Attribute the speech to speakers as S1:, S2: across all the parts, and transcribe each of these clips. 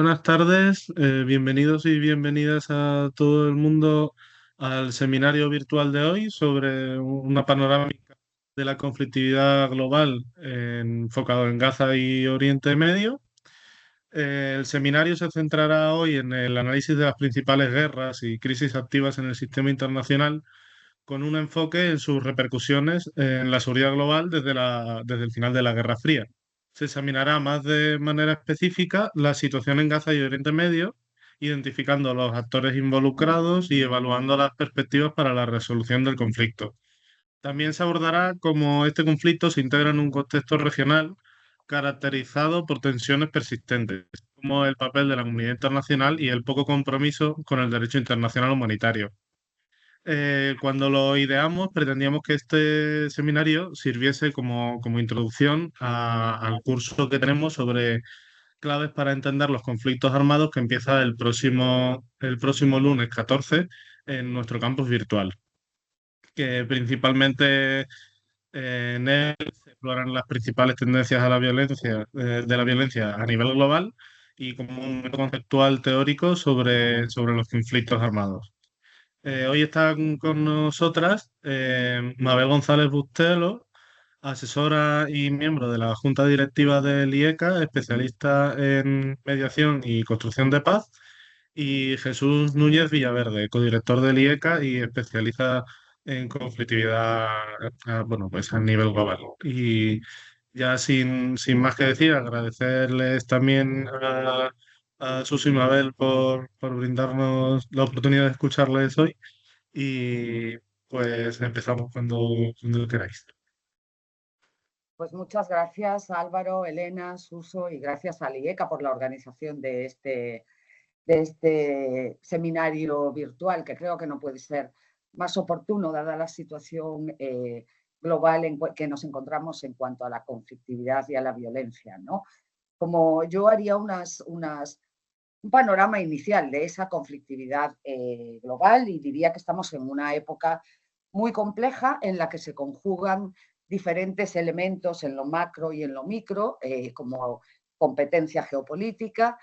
S1: Buenas tardes, bienvenidos y bienvenidas a todo el mundo al seminario virtual de hoy sobre una panorámica de la conflictividad global enfocado en Gaza y Oriente Medio. El seminario se centrará hoy en el análisis de las principales guerras y crisis activas en el sistema internacional, con un enfoque en sus repercusiones en la seguridad global desde el final de la Guerra Fría. Se examinará más de manera específica la situación en Gaza y Oriente Medio, identificando los actores involucrados y evaluando las perspectivas para la resolución del conflicto. También se abordará cómo este conflicto se integra en un contexto regional caracterizado por tensiones persistentes, como el papel de la comunidad internacional y el poco compromiso con el derecho internacional humanitario. Cuando lo ideamos, pretendíamos que este seminario sirviese como introducción al curso que tenemos sobre claves para entender los conflictos armados que empieza el próximo lunes 14 en nuestro campus virtual, que principalmente en él se exploran las principales tendencias a la violencia, de la violencia a nivel global y como un método conceptual teórico sobre los conflictos armados. Hoy está con nosotras Mabel González Bustelo, asesora y miembro de la Junta Directiva del IECA, especialista en mediación y construcción de paz, y Jesús Núñez Villaverde, codirector del IECA y especialista en conflictividad, bueno, pues a nivel global. Y ya sin más que decir, agradecerles también a Susi y Mabel por brindarnos la oportunidad de escucharles hoy y pues empezamos cuando queráis.
S2: Pues muchas gracias Álvaro, Elena, Suso y gracias a IECA por la organización de este seminario virtual, que creo que no puede ser más oportuno dada la situación global en que nos encontramos en cuanto a la conflictividad y a la violencia, ¿no? Como yo haría un panorama inicial de esa conflictividad global y diría que estamos en una época muy compleja en la que se conjugan diferentes elementos en lo macro y en lo micro, como competencia geopolítica,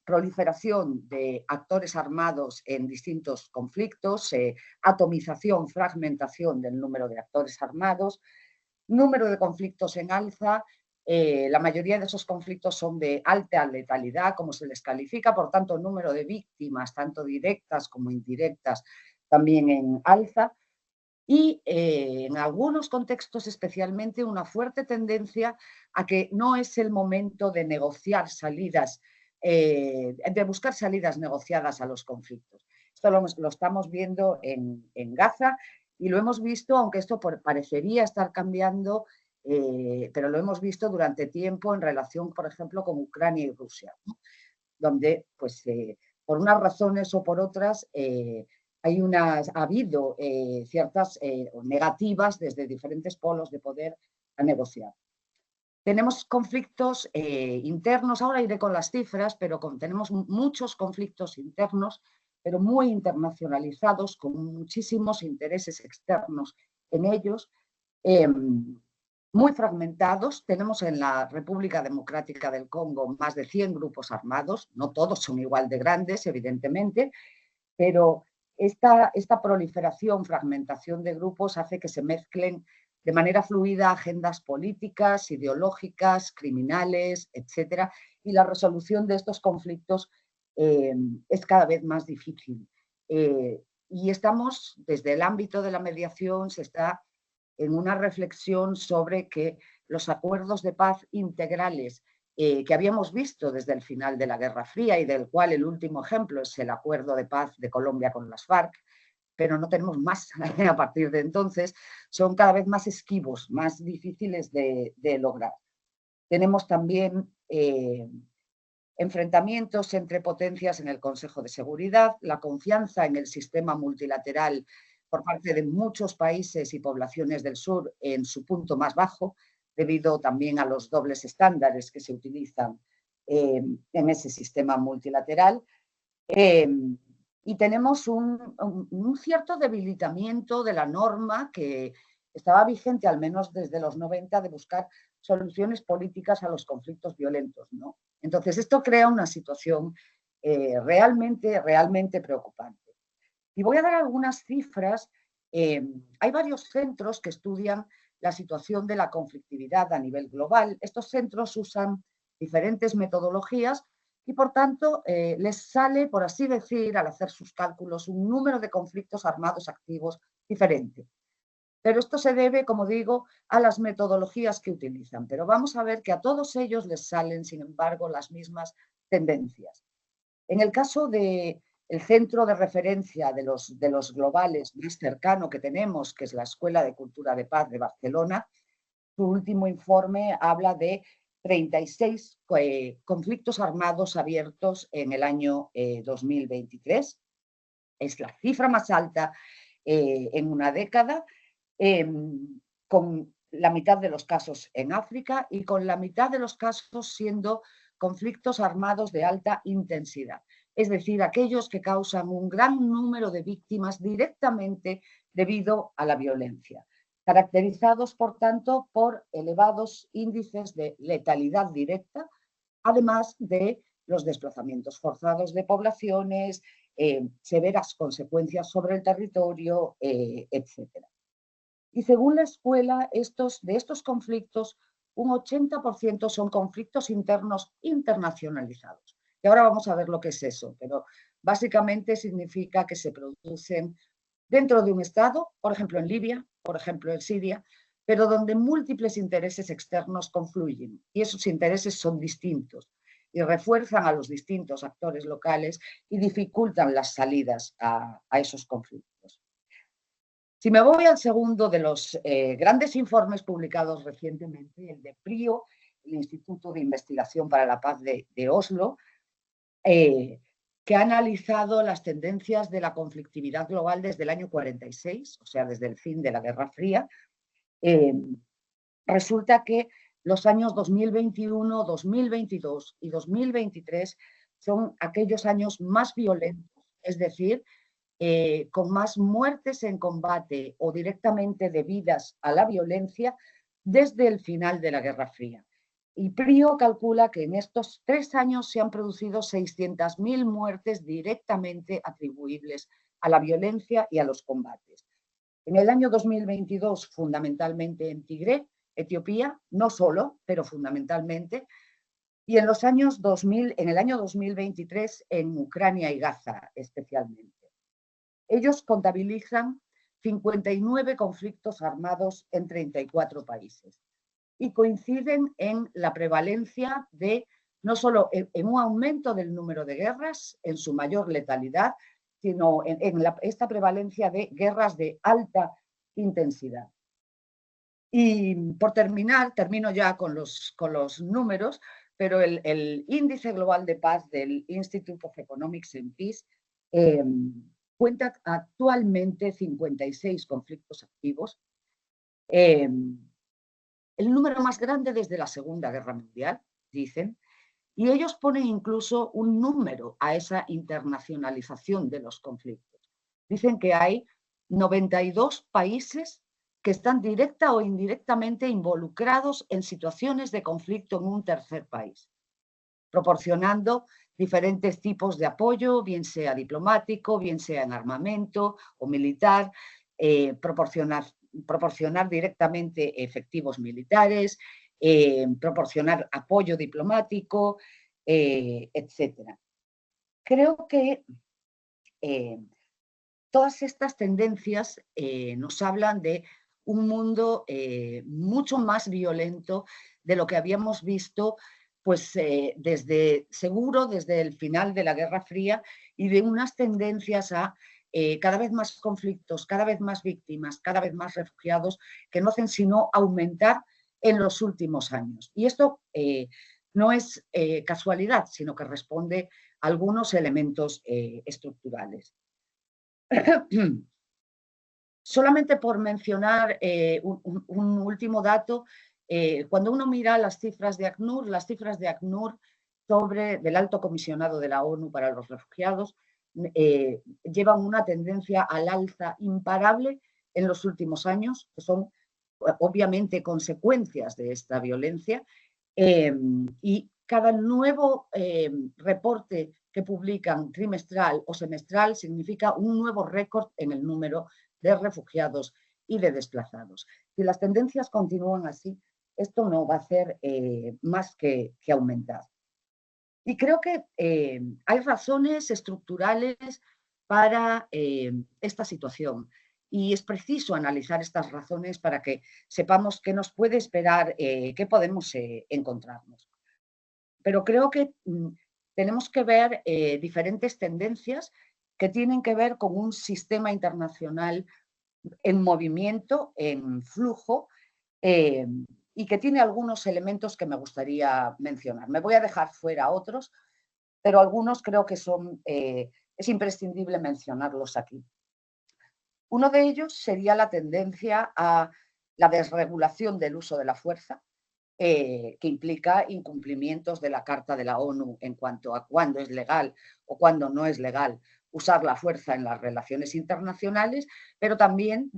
S2: proliferación de actores armados en distintos conflictos, atomización, fragmentación del número de actores armados, número de conflictos en alza. La mayoría de esos conflictos son de alta letalidad, como se les califica, por tanto, el número de víctimas, tanto directas como indirectas, también en alza. Y en algunos contextos especialmente una fuerte tendencia a que no es el momento de negociar salidas, de buscar salidas negociadas a los conflictos. Esto lo estamos viendo en Gaza y lo hemos visto, aunque esto parecería estar cambiando, pero lo hemos visto durante tiempo en relación, por ejemplo, con Ucrania y Rusia, ¿no? Donde, pues, por unas razones o por otras, ha habido ciertas negativas desde diferentes polos de poder a negociar. Tenemos conflictos internos, ahora iré con las cifras, pero tenemos muchos conflictos internos, pero muy internacionalizados, con muchísimos intereses externos en ellos, muy fragmentados. Tenemos en la República Democrática del Congo más de 100 grupos armados, no todos son igual de grandes, evidentemente, pero esta proliferación, fragmentación de grupos hace que se mezclen de manera fluida agendas políticas, ideológicas, criminales, etcétera, y la resolución de estos conflictos es cada vez más difícil. Y estamos, desde el ámbito de la mediación, se está en una reflexión sobre que los acuerdos de paz integrales que habíamos visto desde el final de la Guerra Fría y del cual el último ejemplo es el acuerdo de paz de Colombia con las FARC, pero no tenemos más a partir de entonces, son cada vez más esquivos, más difíciles de lograr. Tenemos también enfrentamientos entre potencias en el Consejo de Seguridad, la confianza en el sistema multilateral por parte de muchos países y poblaciones del sur en su punto más bajo, debido también a los dobles estándares que se utilizan en ese sistema multilateral. Y tenemos un cierto debilitamiento de la norma que estaba vigente al menos desde los 90 de buscar soluciones políticas a los conflictos violentos, ¿no? Entonces, esto crea una situación realmente preocupante. Y voy a dar algunas cifras. Hay varios centros que estudian la situación de la conflictividad a nivel global. Estos centros usan diferentes metodologías y, por tanto, les sale, por así decir, al hacer sus cálculos, un número de conflictos armados activos diferente. Pero esto se debe, como digo, a las metodologías que utilizan. Pero vamos a ver que a todos ellos les salen, sin embargo, las mismas tendencias. En el caso del centro de referencia de los globales más cercano que tenemos, que es la Escuela de Cultura de Paz de Barcelona, su último informe habla de 36 conflictos armados abiertos en el año 2023. Es la cifra más alta en una década, con la mitad de los casos en África y con la mitad de los casos siendo conflictos armados de alta intensidad, es decir, aquellos que causan un gran número de víctimas directamente debido a la violencia, caracterizados, por tanto, por elevados índices de letalidad directa, además de los desplazamientos forzados de poblaciones, severas consecuencias sobre el territorio, etc. Y según la escuela, de estos conflictos, un 80% son conflictos internos internacionalizados. Y ahora vamos a ver lo que es eso, pero básicamente significa que se producen dentro de un Estado, por ejemplo en Libia, por ejemplo en Siria, pero donde múltiples intereses externos confluyen y esos intereses son distintos y refuerzan a los distintos actores locales y dificultan las salidas a esos conflictos. Si me voy al segundo de los grandes informes publicados recientemente, el de PRIO, el Instituto de Investigación para la Paz de Oslo, que ha analizado las tendencias de la conflictividad global desde el año 46, o sea, desde el fin de la Guerra Fría, resulta que los años 2021, 2022 y 2023 son aquellos años más violentos, es decir, con más muertes en combate o directamente debidas a la violencia desde el final de la Guerra Fría. Y PRIO calcula que en estos 3 años se han producido 600.000 muertes directamente atribuibles a la violencia y a los combates. En el año 2022, fundamentalmente en Tigré, Etiopía, no solo, pero fundamentalmente, y en el año 2023 en Ucrania y Gaza especialmente. Ellos contabilizan 59 conflictos armados en 34 países y coinciden en la prevalencia de, no solo en un aumento del número de guerras, en su mayor letalidad, sino en esta prevalencia de guerras de alta intensidad. Y por terminar, termino ya con los números, pero el índice global de paz del Institute of Economics and Peace cuenta actualmente 56 conflictos activos, el número más grande desde la Segunda Guerra Mundial, dicen, y ellos ponen incluso un número a esa internacionalización de los conflictos. Dicen que hay 92 países que están directa o indirectamente involucrados en situaciones de conflicto en un tercer país, proporcionando diferentes tipos de apoyo, bien sea diplomático, bien sea en armamento o militar, proporcionar directamente efectivos militares, proporcionar apoyo diplomático, etc. Creo que todas estas tendencias nos hablan de un mundo mucho más violento de lo que habíamos visto pues desde el final de la Guerra Fría, y de unas tendencias a cada vez más conflictos, cada vez más víctimas, cada vez más refugiados, que no hacen sino aumentar en los últimos años. Y esto no es casualidad, sino que responde a algunos elementos estructurales. Solamente por mencionar un último dato, cuando uno mira las cifras de ACNUR del Alto Comisionado de la ONU para los Refugiados, llevan una tendencia al alza imparable en los últimos años, que son obviamente consecuencias de esta violencia, y cada nuevo reporte que publican trimestral o semestral significa un nuevo récord en el número de refugiados y de desplazados. Si las tendencias continúan así, esto no va a hacer más que aumentar. Y creo que hay razones estructurales para esta situación. Y es preciso analizar estas razones para que sepamos qué nos puede esperar, qué podemos encontrarnos. Pero creo que tenemos que ver diferentes tendencias que tienen que ver con un sistema internacional en movimiento, en flujo, y que tiene algunos elementos que me gustaría mencionar. Me voy a dejar fuera otros, pero algunos creo que es imprescindible mencionarlos aquí. Uno de ellos sería la tendencia a la desregulación del uso de la fuerza, que implica incumplimientos de la Carta de la ONU en cuanto a cuándo es legal o cuándo no es legal usar la fuerza en las relaciones internacionales, pero también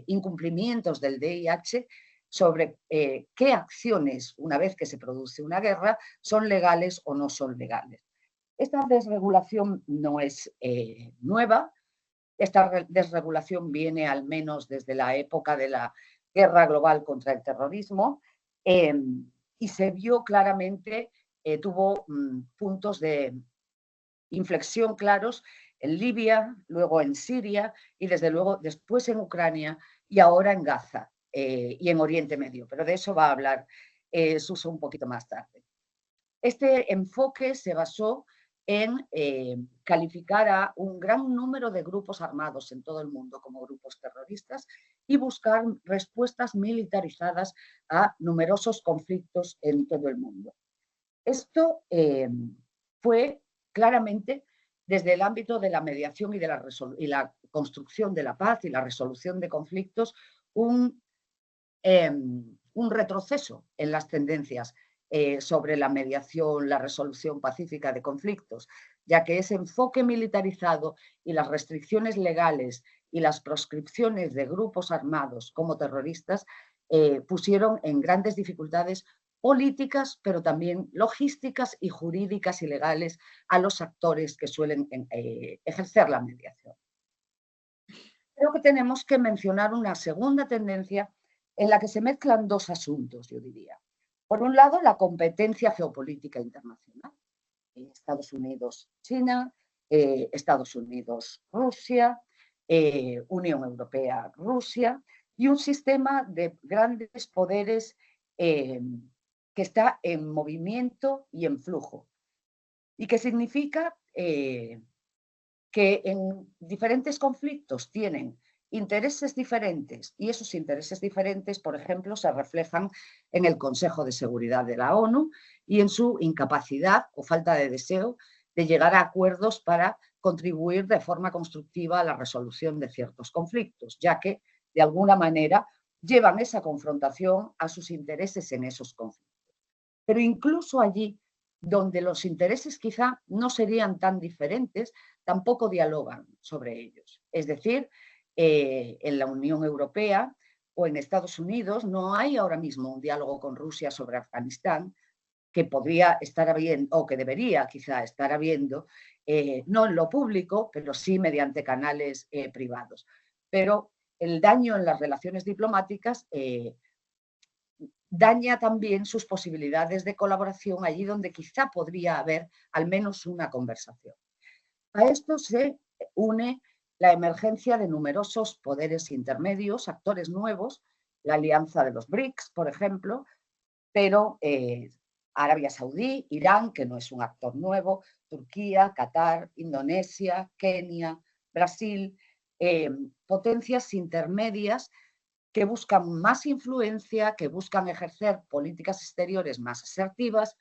S2: incumplimientos del DIH sobre qué acciones, una vez que se produce una guerra, son legales o no son legales. Esta desregulación no es nueva. Esta desregulación viene al menos desde la época de la guerra global contra el terrorismo, y se vio claramente, tuvo puntos de inflexión claros en Libia, luego en Siria y desde luego después en Ucrania y ahora en Gaza y en Oriente Medio, pero de eso va a hablar Suso un poquito más tarde. Este enfoque se basó en calificar a un gran número de grupos armados en todo el mundo como grupos terroristas y buscar respuestas militarizadas a numerosos conflictos en todo el mundo. Esto fue claramente desde el ámbito de la mediación y la construcción de la paz y la resolución de conflictos un retroceso en las tendencias sobre la mediación, la resolución pacífica de conflictos, ya que ese enfoque militarizado y las restricciones legales y las proscripciones de grupos armados como terroristas pusieron en grandes dificultades políticas, pero también logísticas y jurídicas y legales a los actores que suelen ejercer la mediación. Creo que tenemos que mencionar una segunda tendencia en la que se mezclan dos asuntos, yo diría. Por un lado, la competencia geopolítica internacional. Estados Unidos-China, Estados Unidos-Rusia, Unión Europea-Rusia, y un sistema de grandes poderes que está en movimiento y en flujo. Y que significa que en diferentes conflictos tienen intereses diferentes y esos intereses diferentes, por ejemplo, se reflejan en el Consejo de Seguridad de la ONU y en su incapacidad o falta de deseo de llegar a acuerdos para contribuir de forma constructiva a la resolución de ciertos conflictos, ya que, de alguna manera, llevan esa confrontación a sus intereses en esos conflictos. Pero incluso allí, donde los intereses quizá no serían tan diferentes, tampoco dialogan sobre ellos. Es decir, en la Unión Europea o en Estados Unidos no hay ahora mismo un diálogo con Rusia sobre Afganistán que podría estar habiendo, o que debería quizá estar habiendo, no en lo público, pero sí mediante canales privados. Pero el daño en las relaciones diplomáticas daña también sus posibilidades de colaboración allí donde quizá podría haber al menos una conversación. A esto se une la emergencia de numerosos poderes intermedios, actores nuevos, la alianza de los BRICS, por ejemplo, pero Arabia Saudí, Irán, que no es un actor nuevo, Turquía, Qatar, Indonesia, Kenia, Brasil, potencias intermedias que buscan más influencia, que buscan ejercer políticas exteriores más asertivas,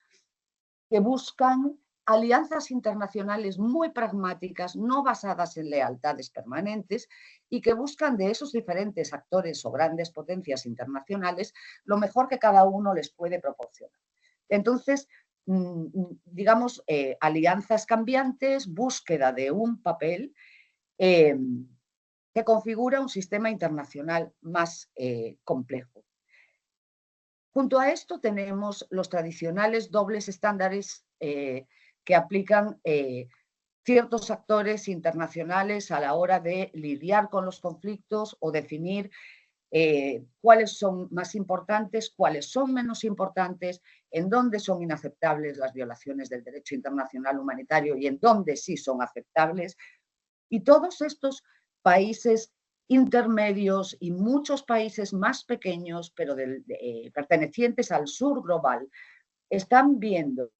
S2: que buscan alianzas internacionales muy pragmáticas, no basadas en lealtades permanentes y que buscan de esos diferentes actores o grandes potencias internacionales lo mejor que cada uno les puede proporcionar. Entonces, digamos, alianzas cambiantes, búsqueda de un papel que configura un sistema internacional más complejo. Junto a esto tenemos los tradicionales dobles estándares que aplican ciertos actores internacionales a la hora de lidiar con los conflictos o definir cuáles son más importantes, cuáles son menos importantes, en dónde son inaceptables las violaciones del derecho internacional humanitario y en dónde sí son aceptables. Y todos estos países intermedios y muchos países más pequeños, pero pertenecientes al sur global, están viendo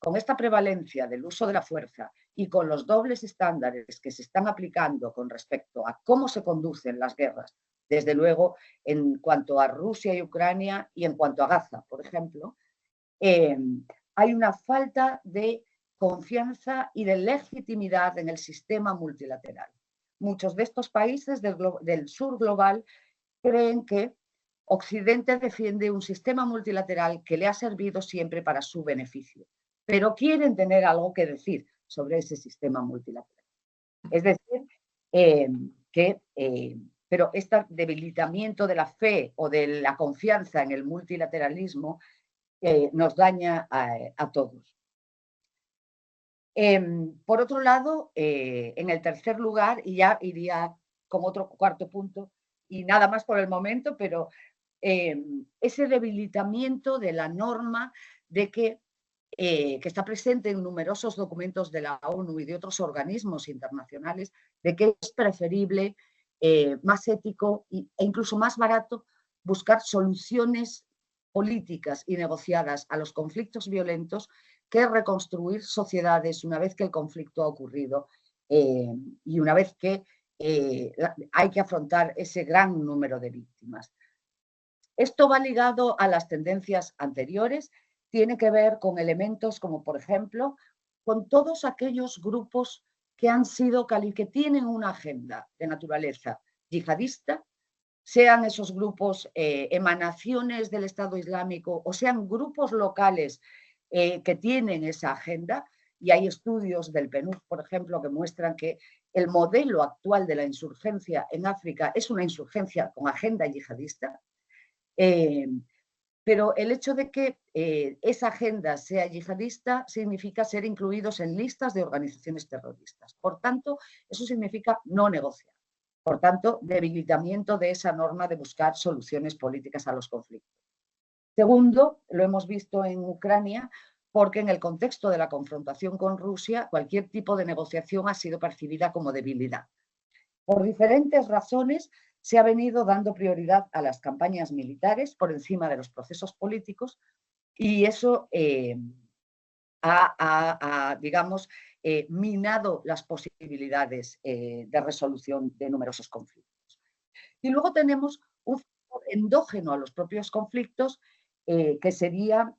S2: con esta prevalencia del uso de la fuerza y con los dobles estándares que se están aplicando con respecto a cómo se conducen las guerras, desde luego en cuanto a Rusia y Ucrania y en cuanto a Gaza, por ejemplo, hay una falta de confianza y de legitimidad en el sistema multilateral. Muchos de estos países del sur global creen que Occidente defiende un sistema multilateral que le ha servido siempre para su beneficio, pero quieren tener algo que decir sobre ese sistema multilateral. Es decir, pero este debilitamiento de la fe o de la confianza en el multilateralismo nos daña a todos. Por otro lado, en el tercer lugar, y ya iría con otro cuarto punto, y nada más por el momento, pero ese debilitamiento de la norma de que está presente en numerosos documentos de la ONU y de otros organismos internacionales, de que es preferible, más ético e incluso más barato buscar soluciones políticas y negociadas a los conflictos violentos que reconstruir sociedades una vez que el conflicto ha ocurrido y una vez que hay que afrontar ese gran número de víctimas. Esto va ligado a las tendencias anteriores, tiene que ver con elementos como, por ejemplo, con todos aquellos grupos que han sido, que tienen una agenda de naturaleza yihadista, sean esos grupos emanaciones del Estado Islámico o sean grupos locales que tienen esa agenda, y hay estudios del PNUD, por ejemplo, que muestran que el modelo actual de la insurgencia en África es una insurgencia con agenda yihadista. Pero el hecho de que esa agenda sea yihadista significa ser incluidos en listas de organizaciones terroristas. Por tanto, eso significa no negociar. Por tanto, debilitamiento de esa norma de buscar soluciones políticas a los conflictos. Segundo, lo hemos visto en Ucrania, porque en el contexto de la confrontación con Rusia, cualquier tipo de negociación ha sido percibida como debilidad. Por diferentes razones, se ha venido dando prioridad a las campañas militares por encima de los procesos políticos y eso digamos, minado las posibilidades de resolución de numerosos conflictos. Y luego tenemos un factor endógeno a los propios conflictos que sería,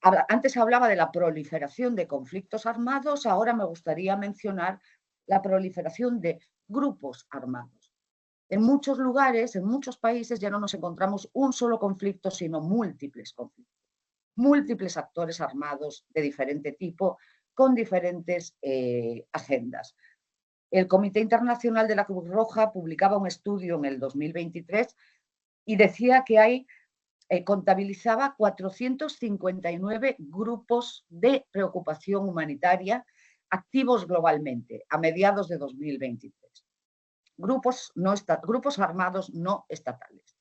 S2: antes hablaba de la proliferación de conflictos armados, ahora me gustaría mencionar la proliferación de grupos armados. En muchos lugares, en muchos países, ya no nos encontramos un solo conflicto, sino múltiples conflictos. Múltiples actores armados de diferente tipo, con diferentes agendas. El Comité Internacional de la Cruz Roja publicaba un estudio en el 2023 y decía que contabilizaba 459 grupos de preocupación humanitaria activos globalmente a mediados de 2023. Grupos armados no estatales.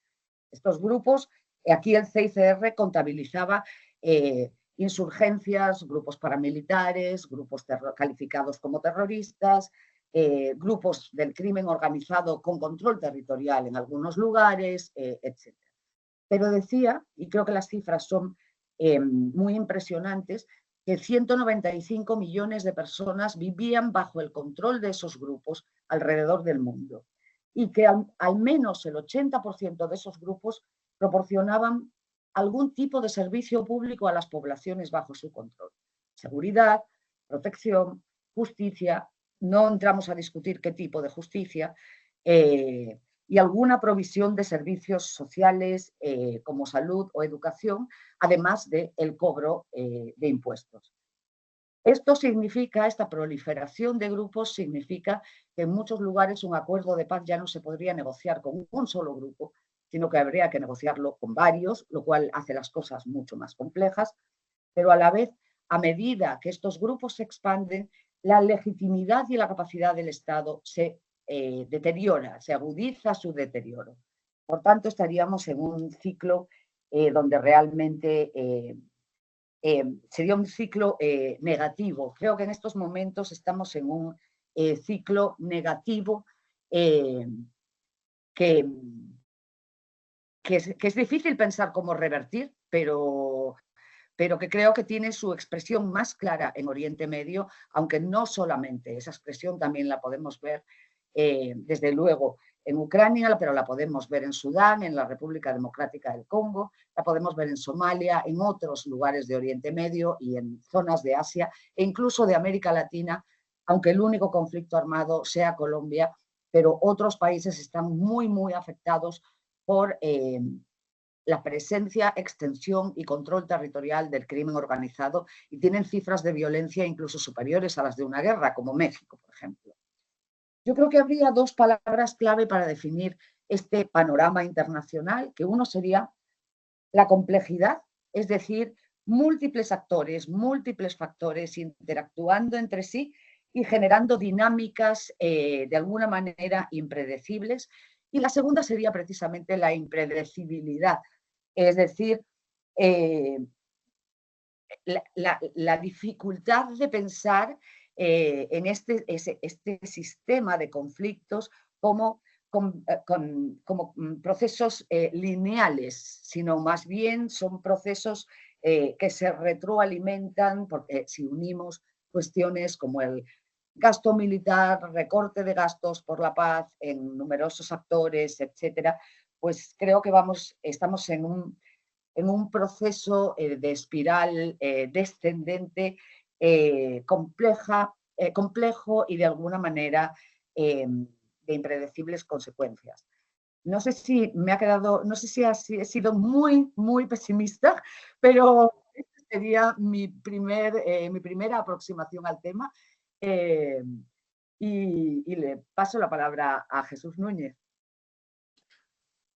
S2: Estos grupos, aquí el CICR contabilizaba insurgencias, grupos paramilitares, grupos calificados como terroristas, grupos del crimen organizado con control territorial en algunos lugares, etc. Pero decía, y creo que las cifras son muy impresionantes, que 195 millones de personas vivían bajo el control de esos grupos alrededor del mundo y que al menos el 80% de esos grupos proporcionaban algún tipo de servicio público a las poblaciones bajo su control. Seguridad, protección, justicia, no entramos a discutir qué tipo de justicia, y alguna provisión de servicios sociales como salud o educación, además del cobro de impuestos. Esto significa, esta proliferación de grupos significa que en muchos lugares un acuerdo de paz ya no se podría negociar con un solo grupo, sino que habría que negociarlo con varios, lo cual hace las cosas mucho más complejas, pero a la vez, a medida que estos grupos se expanden, la legitimidad y la capacidad del Estado se deteriora, se agudiza su deterioro. Por tanto, estaríamos en un ciclo donde realmente sería un ciclo negativo. Creo que en estos momentos estamos en un ciclo negativo eh, que, que es difícil pensar cómo revertir, pero que creo que tiene su expresión más clara en Oriente Medio, aunque no solamente, esa expresión también la podemos ver, desde luego, en Ucrania, pero la podemos ver en Sudán, en la República Democrática del Congo, la podemos ver en Somalia, en otros lugares de Oriente Medio y en zonas de Asia e incluso de América Latina, aunque el único conflicto armado sea Colombia, pero otros países están muy, muy afectados por la presencia, extensión y control territorial del crimen organizado y tienen cifras de violencia incluso superiores a las de una guerra, como México, por ejemplo. Yo creo que habría dos palabras clave para definir este panorama internacional, que uno sería la complejidad, es decir, múltiples actores, múltiples factores interactuando entre sí y generando dinámicas de alguna manera impredecibles. Y la segunda sería precisamente la impredecibilidad, es decir, eh, la dificultad de pensar en este sistema de conflictos como, como procesos lineales, sino más bien son procesos que se retroalimentan, porque si unimos cuestiones como el gasto militar, recorte de gastos por la paz en numerosos actores, etcétera, pues creo que estamos en un proceso de espiral descendente complejo y de alguna manera de impredecibles consecuencias. No sé si me ha quedado, no sé si he sido muy, muy pesimista, pero esta sería mi primera aproximación al tema. Eh, y le paso la palabra a Jesús Núñez.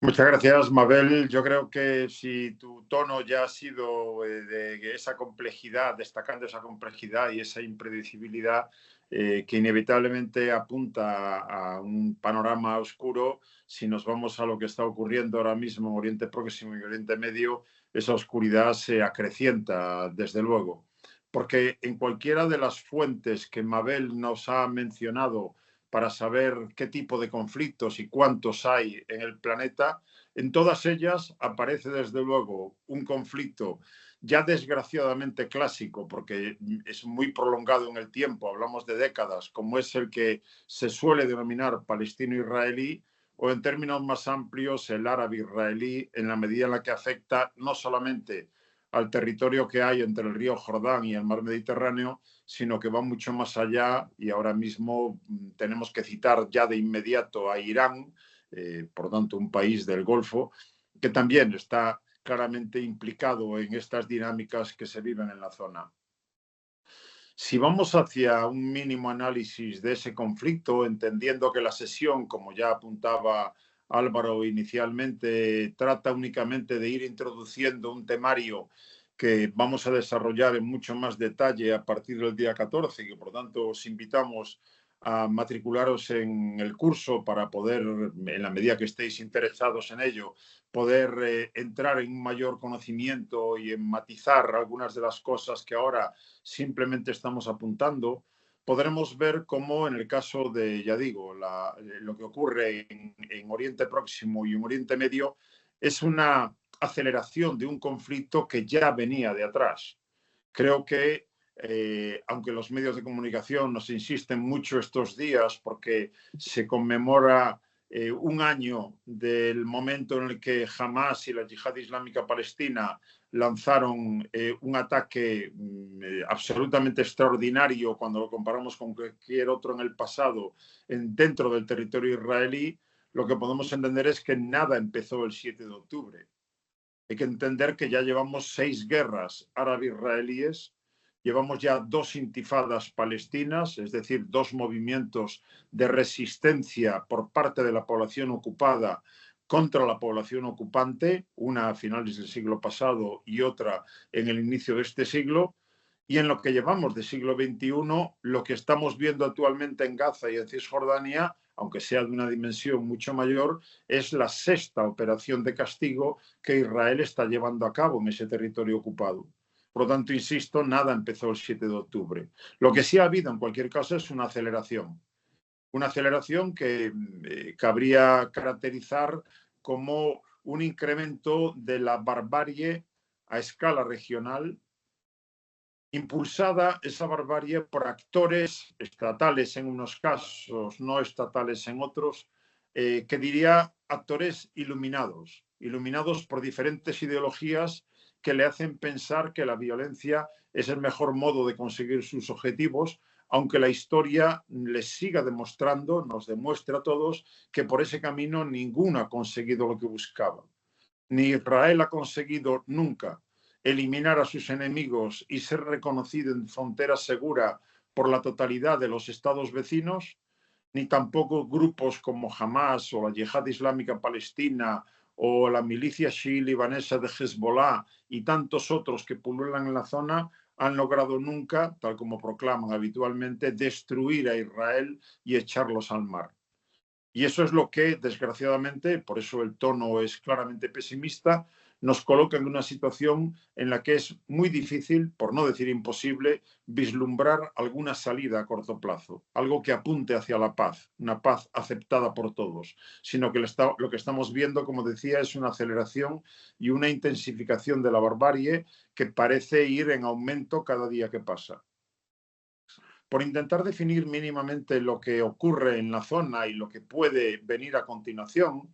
S3: Muchas gracias, Mabel. Yo creo que si tu tono ya ha sido de esa complejidad, destacando esa complejidad y esa impredecibilidad que inevitablemente apunta a un panorama oscuro, si nos vamos a lo que está ocurriendo ahora mismo en Oriente Próximo y Oriente Medio, esa oscuridad se acrecienta, desde luego. Porque en cualquiera de las fuentes que Mabel nos ha mencionado para saber qué tipo de conflictos y cuántos hay en el planeta, en todas ellas aparece desde luego un conflicto ya desgraciadamente clásico, porque es muy prolongado en el tiempo, hablamos de décadas, como es el que se suele denominar palestino-israelí, o en términos más amplios el árabe-israelí, en la medida en la que afecta no solamente al territorio que hay entre el río Jordán y el mar Mediterráneo, sino que va mucho más allá, y ahora mismo tenemos que citar ya de inmediato a Irán, por tanto un país del Golfo, que también está claramente implicado en estas dinámicas que se viven en la zona. Si vamos hacia un mínimo análisis de ese conflicto, entendiendo que la sesión, como ya apuntaba Álvaro inicialmente, trata únicamente de ir introduciendo un temario que vamos a desarrollar en mucho más detalle a partir del día 14 y que por tanto os invitamos a matricularos en el curso para poder, en la medida que estéis interesados en ello, poder entrar en un mayor conocimiento y en matizar algunas de las cosas que ahora simplemente estamos apuntando. Podremos ver cómo en el caso de, ya digo, lo que ocurre en Oriente Próximo y en Oriente Medio es una aceleración de un conflicto que ya venía de atrás. Creo que, aunque los medios de comunicación nos insisten mucho estos días porque se conmemora un año del momento en el que Hamas y la Yihad Islámica Palestina lanzaron un ataque absolutamente extraordinario cuando lo comparamos con cualquier otro en el pasado dentro del territorio israelí, lo que podemos entender es que nada empezó el 7 de octubre. Hay que entender que ya llevamos 6 guerras árabe-israelíes Llevamos ya 2 intifadas palestinas, es decir, 2 movimientos de resistencia por parte de la población ocupada contra la población ocupante, una a finales del siglo pasado y otra en el inicio de este siglo. Y en lo que llevamos de siglo XXI, lo que estamos viendo actualmente en Gaza y en Cisjordania, aunque sea de una dimensión mucho mayor, es la 6ª operación de castigo que Israel está llevando a cabo en ese territorio ocupado. Por lo tanto, insisto, nada empezó el 7 de octubre. Lo que sí ha habido, en cualquier caso, es una aceleración. Una aceleración que cabría caracterizar como un incremento de la barbarie a escala regional, impulsada esa barbarie por actores estatales en unos casos, no estatales en otros, que diría actores iluminados, iluminados por diferentes ideologías que le hacen pensar que la violencia es el mejor modo de conseguir sus objetivos, aunque la historia les siga demostrando, nos demuestra a todos, que por ese camino ninguno ha conseguido lo que buscaba. Ni Israel ha conseguido nunca eliminar a sus enemigos y ser reconocido en frontera segura por la totalidad de los estados vecinos, ni tampoco grupos como Hamas o la Yihad Islámica Palestina o la milicia chií libanesa de Hezbollah y tantos otros que pululan en la zona han logrado nunca, tal como proclaman habitualmente, destruir a Israel y echarlos al mar. Y eso es lo que, desgraciadamente, por eso el tono es claramente pesimista, nos coloca en una situación en la que es muy difícil, por no decir imposible, vislumbrar alguna salida a corto plazo, algo que apunte hacia la paz, una paz aceptada por todos, sino que lo que estamos viendo, como decía, es una aceleración y una intensificación de la barbarie que parece ir en aumento cada día que pasa. Por intentar definir mínimamente lo que ocurre en la zona y lo que puede venir a continuación,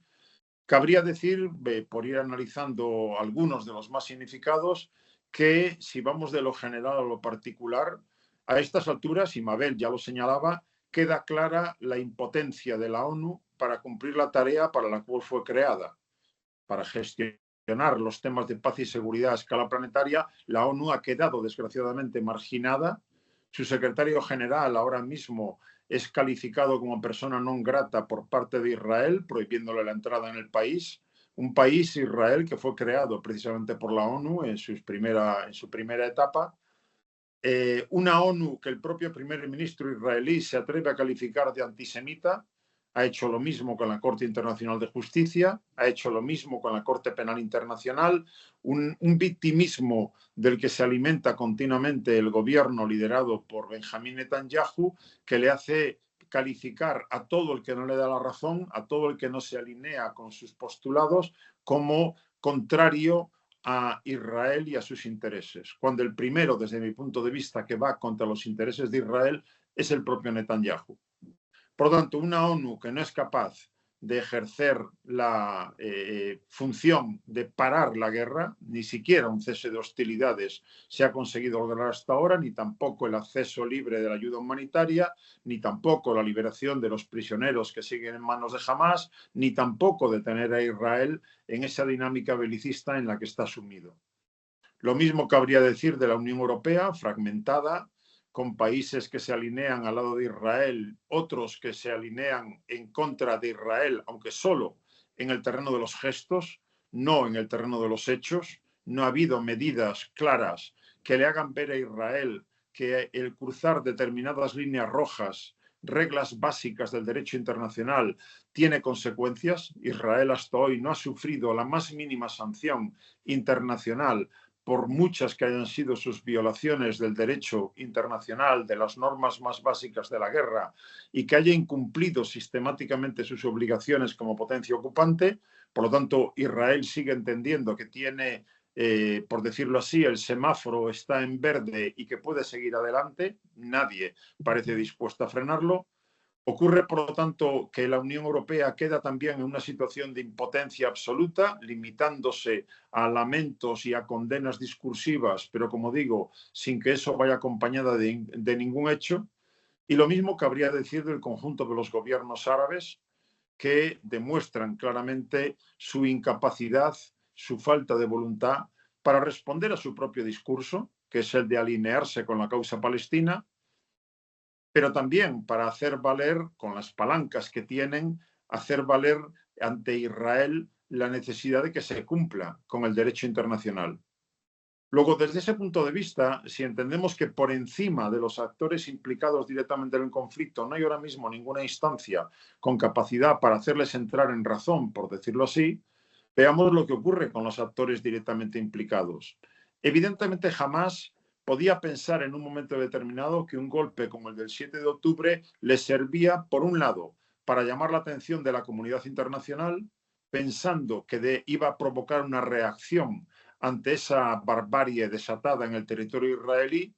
S3: cabría decir, por ir analizando algunos de los más significados, que si vamos de lo general a lo particular, a estas alturas, y Mabel ya lo señalaba, queda clara la impotencia de la ONU para cumplir la tarea para la cual fue creada, para gestionar los temas de paz y seguridad a escala planetaria. La ONU ha quedado desgraciadamente marginada. Su secretario general ahora mismo es calificado como persona non grata por parte de Israel, prohibiéndole la entrada en el país. Un país, Israel, que fue creado precisamente por la ONU en su primera etapa. Una ONU que el propio primer ministro israelí se atreve a calificar de antisemita. Ha hecho lo mismo con la Corte Internacional de Justicia, ha hecho lo mismo con la Corte Penal Internacional, un victimismo del que se alimenta continuamente el gobierno liderado por Benjamín Netanyahu, que le hace calificar a todo el que no le da la razón, a todo el que no se alinea con sus postulados, como contrario a Israel y a sus intereses, cuando el primero, desde mi punto de vista, que va contra los intereses de Israel es el propio Netanyahu. Por lo tanto, una ONU que no es capaz de ejercer la función de parar la guerra, ni siquiera un cese de hostilidades se ha conseguido lograr hasta ahora, ni tampoco el acceso libre de la ayuda humanitaria, ni tampoco la liberación de los prisioneros que siguen en manos de Hamas, ni tampoco detener a Israel en esa dinámica belicista en la que está sumido. Lo mismo cabría decir de la Unión Europea, fragmentada, con países que se alinean al lado de Israel, otros que se alinean en contra de Israel, aunque solo en el terreno de los gestos, no en el terreno de los hechos. No ha habido medidas claras que le hagan ver a Israel que el cruzar determinadas líneas rojas, reglas básicas del derecho internacional, tiene consecuencias. Israel hasta hoy no ha sufrido la más mínima sanción internacional, por muchas que hayan sido sus violaciones del derecho internacional, de las normas más básicas de la guerra, y que haya incumplido sistemáticamente sus obligaciones como potencia ocupante. Por lo tanto, Israel sigue entendiendo que tiene, por decirlo así, el semáforo está en verde y que puede seguir adelante. Nadie parece dispuesto a frenarlo. Ocurre, por lo tanto, que la Unión Europea queda también en una situación de impotencia absoluta, limitándose a lamentos y a condenas discursivas, pero, como digo, sin que eso vaya acompañada de ningún hecho. Y lo mismo cabría decir del conjunto de los gobiernos árabes, que demuestran claramente su incapacidad, su falta de voluntad para responder a su propio discurso, que es el de alinearse con la causa palestina, pero también para hacer valer, con las palancas que tienen, hacer valer ante Israel la necesidad de que se cumpla con el derecho internacional. Luego, desde ese punto de vista, si entendemos que por encima de los actores implicados directamente en el conflicto no hay ahora mismo ninguna instancia con capacidad para hacerles entrar en razón, por decirlo así, veamos lo que ocurre con los actores directamente implicados. Evidentemente, jamás podía pensar en un momento determinado que un golpe como el del 7 de octubre le servía, por un lado, para llamar la atención de la comunidad internacional, pensando que iba a provocar una reacción ante esa barbarie desatada en el territorio israelí,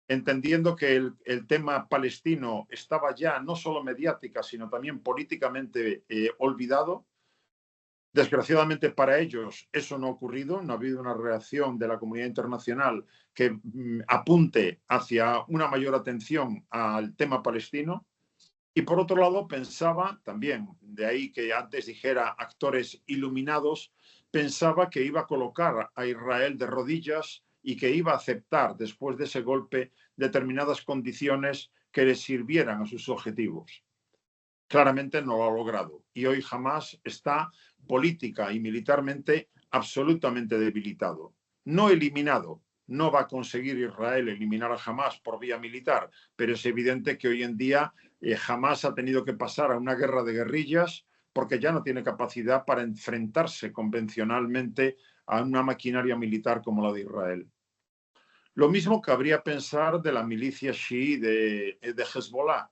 S3: entendiendo que el tema palestino estaba ya no solo mediática, sino también políticamente olvidado. Desgraciadamente para ellos eso no ha ocurrido, no ha habido una reacción de la comunidad internacional que apunte hacia una mayor atención al tema palestino. Y por otro lado pensaba también, de ahí que antes dijera actores iluminados, pensaba que iba a colocar a Israel de rodillas y que iba a aceptar después de ese golpe determinadas condiciones que le sirvieran a sus objetivos. Claramente no lo ha logrado y hoy Hamás está política y militarmente absolutamente debilitado. No eliminado, no va a conseguir Israel eliminar a Hamás por vía militar, pero es evidente que hoy en día Hamás ha tenido que pasar a una guerra de guerrillas porque ya no tiene capacidad para enfrentarse convencionalmente a una maquinaria militar como la de Israel. Lo mismo cabría pensar de la milicia chií de Hezbollah.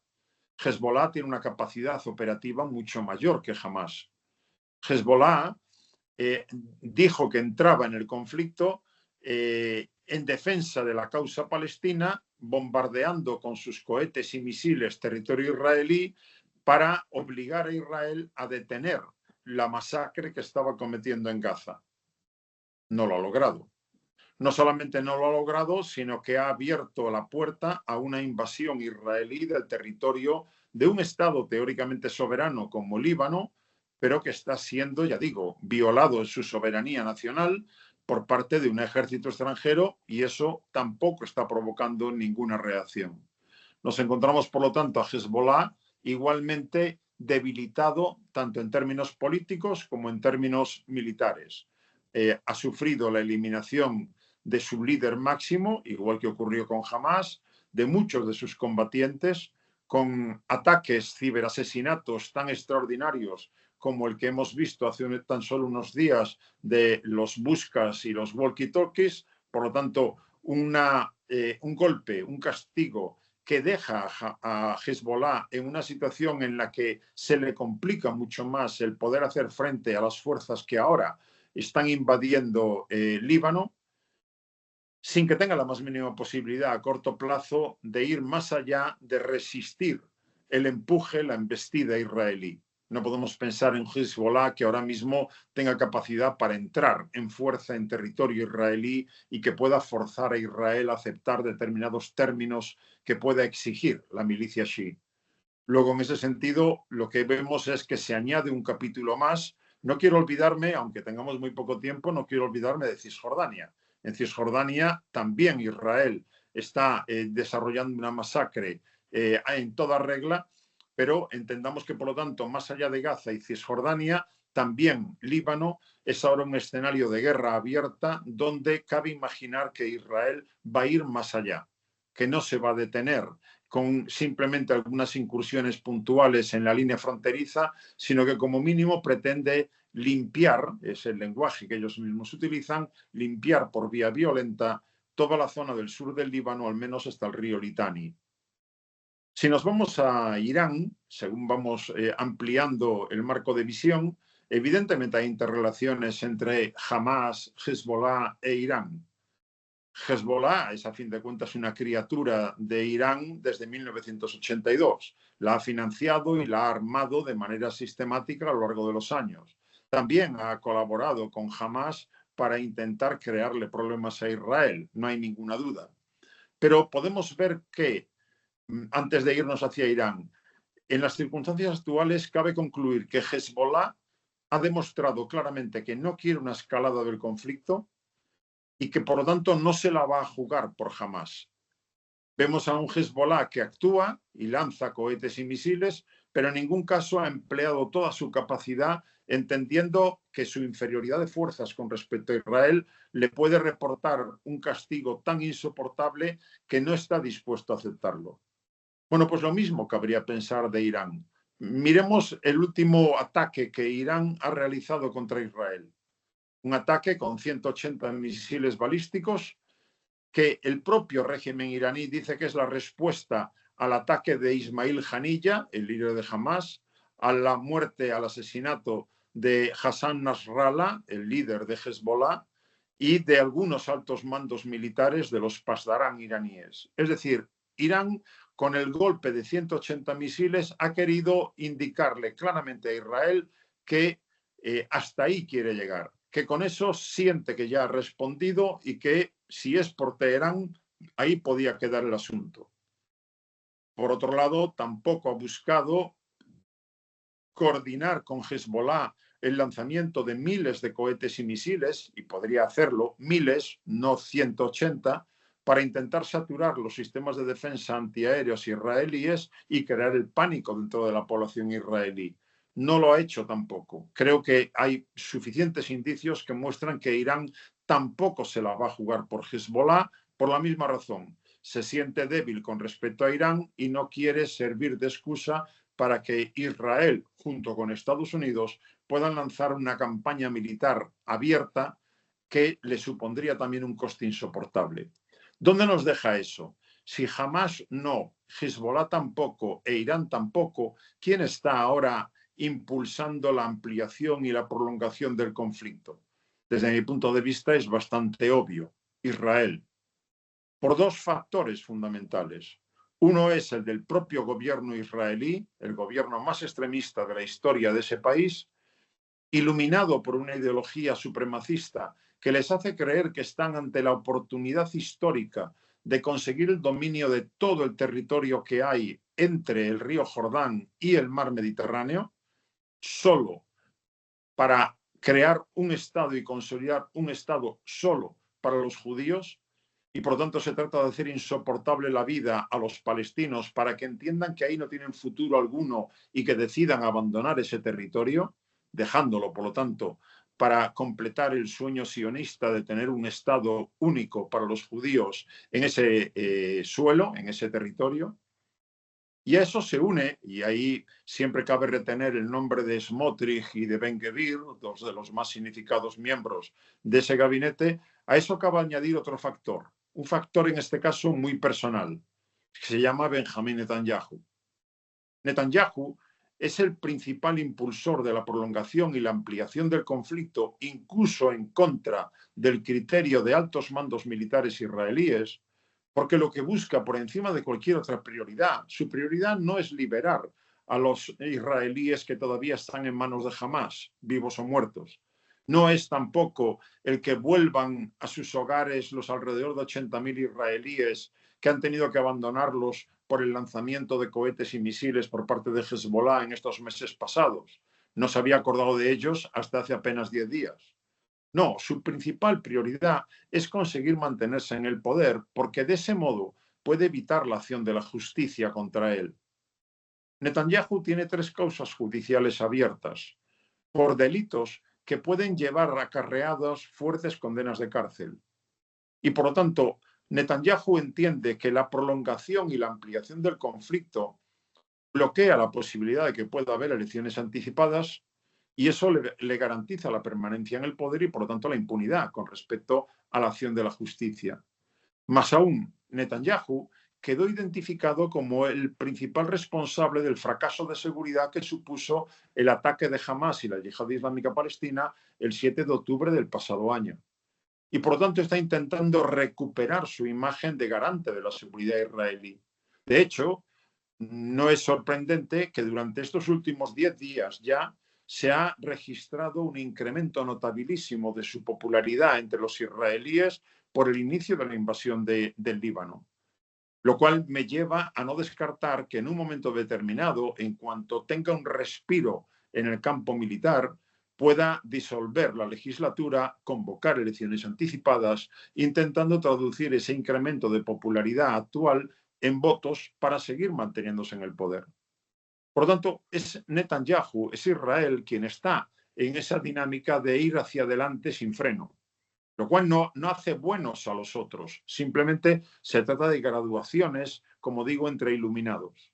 S3: Hezbollah tiene una capacidad operativa mucho mayor que Hamás. Hezbollah dijo que entraba en el conflicto en defensa de la causa palestina, bombardeando con sus cohetes y misiles territorio israelí para obligar a Israel a detener la masacre que estaba cometiendo en Gaza. No lo ha logrado. No solamente no lo ha logrado, sino que ha abierto la puerta a una invasión israelí del territorio de un Estado teóricamente soberano como Líbano, pero que está siendo, ya digo, violado en su soberanía nacional por parte de un ejército extranjero y eso tampoco está provocando ninguna reacción. Nos encontramos, por lo tanto, a Hezbollah igualmente debilitado tanto en términos políticos como en términos militares. Ha sufrido la eliminación de su líder máximo, igual que ocurrió con Hamás, de muchos de sus combatientes, con ataques, ciberasesinatos tan extraordinarios como el que hemos visto hace tan solo unos días de los buscas y los walkie-talkies. Por lo tanto, un golpe, un castigo que deja a Hezbollah en una situación en la que se le complica mucho más el poder hacer frente a las fuerzas que ahora están invadiendo Líbano, sin que tenga la más mínima posibilidad a corto plazo de ir más allá de resistir el empuje, la embestida israelí. No podemos pensar en Hezbollah que ahora mismo tenga capacidad para entrar en fuerza en territorio israelí y que pueda forzar a Israel a aceptar determinados términos que pueda exigir la milicia chií. Luego, en ese sentido, lo que vemos es que se añade un capítulo más. No quiero olvidarme, aunque tengamos muy poco tiempo, no quiero olvidarme de Cisjordania. En Cisjordania también Israel está desarrollando una masacre en toda regla, pero entendamos que, por lo tanto, más allá de Gaza y Cisjordania, también Líbano es ahora un escenario de guerra abierta donde cabe imaginar que Israel va a ir más allá, que no se va a detener con simplemente algunas incursiones puntuales en la línea fronteriza, sino que como mínimo pretende limpiar, es el lenguaje que ellos mismos utilizan, limpiar por vía violenta toda la zona del sur del Líbano, al menos hasta el río Litani. Si nos vamos a Irán, según vamos ampliando el marco de visión, evidentemente hay interrelaciones entre Hamás, Hezbollah e Irán. Hezbollah es, a fin de cuentas, una criatura de Irán desde 1982. La ha financiado y la ha armado de manera sistemática a lo largo de los años. También ha colaborado con Hamás para intentar crearle problemas a Israel, no hay ninguna duda. Pero podemos ver que, antes de irnos hacia Irán, en las circunstancias actuales cabe concluir que Hezbollah ha demostrado claramente que no quiere una escalada del conflicto y que por lo tanto no se la va a jugar por Hamás. Vemos a un Hezbollah que actúa y lanza cohetes y misiles, pero en ningún caso ha empleado toda su capacidad, entendiendo que su inferioridad de fuerzas con respecto a Israel le puede reportar un castigo tan insoportable que no está dispuesto a aceptarlo. Bueno, pues lo mismo cabría pensar de Irán. Miremos el último ataque que Irán ha realizado contra Israel. Un ataque con 180 misiles balísticos que el propio régimen iraní dice que es la respuesta al ataque de Ismail Haniyeh, el líder de Hamas, a la muerte, al asesinato de Hassan Nasrallah, el líder de Hezbollah, y de algunos altos mandos militares de los Pasdarán iraníes. Es decir, Irán, con el golpe de 180 misiles, ha querido indicarle claramente a Israel que hasta ahí quiere llegar, que con eso siente que ya ha respondido y que si es por Teherán, ahí podía quedar el asunto. Por otro lado, tampoco ha buscado coordinar con Hezbollah el lanzamiento de miles de cohetes y misiles, y podría hacerlo, miles, no 180, para intentar saturar los sistemas de defensa antiaéreos israelíes y crear el pánico dentro de la población israelí. No lo ha hecho tampoco. Creo que hay suficientes indicios que muestran que Irán tampoco se la va a jugar por Hezbollah por la misma razón. Se siente débil con respecto a Irán y no quiere servir de excusa para que Israel, junto con Estados Unidos, puedan lanzar una campaña militar abierta que le supondría también un coste insoportable. ¿Dónde nos deja eso? Si Hamás no, Hezbollah tampoco e Irán tampoco, ¿quién está ahora impulsando la ampliación y la prolongación del conflicto? Desde mi punto de vista es bastante obvio, Israel, por dos factores fundamentales. Uno es el del propio gobierno israelí, el gobierno más extremista de la historia de ese país, iluminado por una ideología supremacista que les hace creer que están ante la oportunidad histórica de conseguir el dominio de todo el territorio que hay entre el río Jordán y el mar Mediterráneo, solo para crear un Estado y consolidar un Estado solo para los judíos. Y por lo tanto se trata de hacer insoportable la vida a los palestinos para que entiendan que ahí no tienen futuro alguno y que decidan abandonar ese territorio, dejándolo, por lo tanto, para completar el sueño sionista de tener un Estado único para los judíos en ese suelo, en ese territorio. Y a eso se une, y ahí siempre cabe retener el nombre de Smotrich y de Ben-Gvir, dos de los más significados miembros de ese gabinete, a eso cabe añadir otro factor, un factor en este caso muy personal, que se llama Benjamín Netanyahu. Netanyahu es el principal impulsor de la prolongación y la ampliación del conflicto, incluso en contra del criterio de altos mandos militares israelíes, porque lo que busca por encima de cualquier otra prioridad, su prioridad no es liberar a los israelíes que todavía están en manos de Hamás, vivos o muertos. No es tampoco el que vuelvan a sus hogares los alrededor de 80.000 israelíes que han tenido que abandonarlos por el lanzamiento de cohetes y misiles por parte de Hezbollah en estos meses pasados. No se había acordado de ellos hasta hace apenas 10 días. No, su principal prioridad es conseguir mantenerse en el poder, porque de ese modo puede evitar la acción de la justicia contra él. Netanyahu tiene 3 causas judiciales abiertas por delitos que pueden llevar acarreadas fuertes condenas de cárcel. Y por lo tanto, Netanyahu entiende que la prolongación y la ampliación del conflicto bloquea la posibilidad de que pueda haber elecciones anticipadas, y eso le garantiza la permanencia en el poder y, por lo tanto, la impunidad con respecto a la acción de la justicia. Más aún, Netanyahu quedó identificado como el principal responsable del fracaso de seguridad que supuso el ataque de Hamás y la Yihad Islámica Palestina el 7 de octubre del pasado año. Y, por lo tanto, está intentando recuperar su imagen de garante de la seguridad israelí. De hecho, no es sorprendente que durante estos últimos 10 días ya se ha registrado un incremento notabilísimo de su popularidad entre los israelíes por el inicio de la invasión del Líbano. Lo cual me lleva a no descartar que en un momento determinado, en cuanto tenga un respiro en el campo militar, pueda disolver la legislatura, convocar elecciones anticipadas, intentando traducir ese incremento de popularidad actual en votos para seguir manteniéndose en el poder. Por lo tanto, es Netanyahu, es Israel quien está en esa dinámica de ir hacia adelante sin freno, lo cual no hace buenos a los otros. Simplemente se trata de graduaciones, como digo, entre iluminados.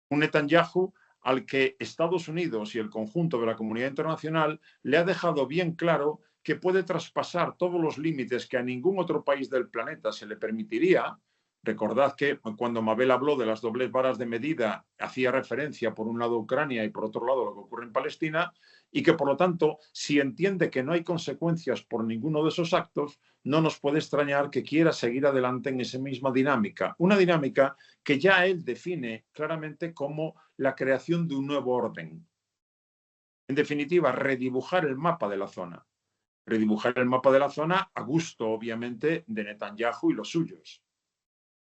S3: Un Netanyahu al que Estados Unidos y el conjunto de la comunidad internacional le ha dejado bien claro que puede traspasar todos los límites que a ningún otro país del planeta se le permitiría. Recordad que cuando Mabel habló de las dobles varas de medida, hacía referencia por un lado a Ucrania y por otro lado a lo que ocurre en Palestina, y que por lo tanto, si entiende que no hay consecuencias por ninguno de esos actos, no nos puede extrañar que quiera seguir adelante en esa misma dinámica. Una dinámica que ya él define claramente como la creación de un nuevo orden. En definitiva, redibujar el mapa de la zona. Redibujar el mapa de la zona a gusto, obviamente, de Netanyahu y los suyos.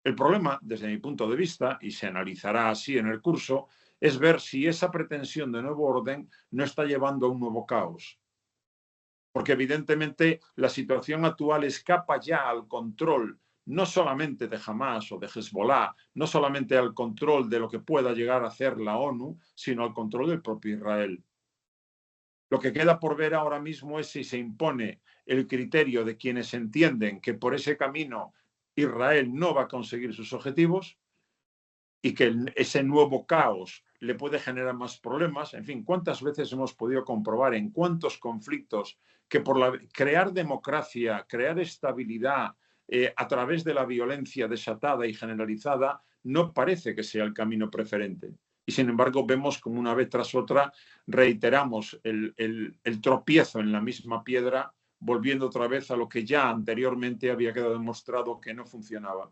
S3: El problema, desde mi punto de vista, y se analizará así en el curso, es ver si esa pretensión de nuevo orden no está llevando a un nuevo caos. Porque evidentemente la situación actual escapa ya al control no solamente de Hamas o de Hezbollah, no solamente al control de lo que pueda llegar a hacer la ONU, sino al control del propio Israel. Lo que queda por ver ahora mismo es si se impone el criterio de quienes entienden que por ese camino Israel no va a conseguir sus objetivos y que ese nuevo caos le puede generar más problemas. En fin, ¿cuántas veces hemos podido comprobar en cuántos conflictos que por crear democracia, crear estabilidad a través de la violencia desatada y generalizada no parece que sea el camino preferente? Y sin embargo vemos como una vez tras otra reiteramos el tropiezo en la misma piedra, volviendo otra vez a lo que ya anteriormente había quedado demostrado que no funcionaba.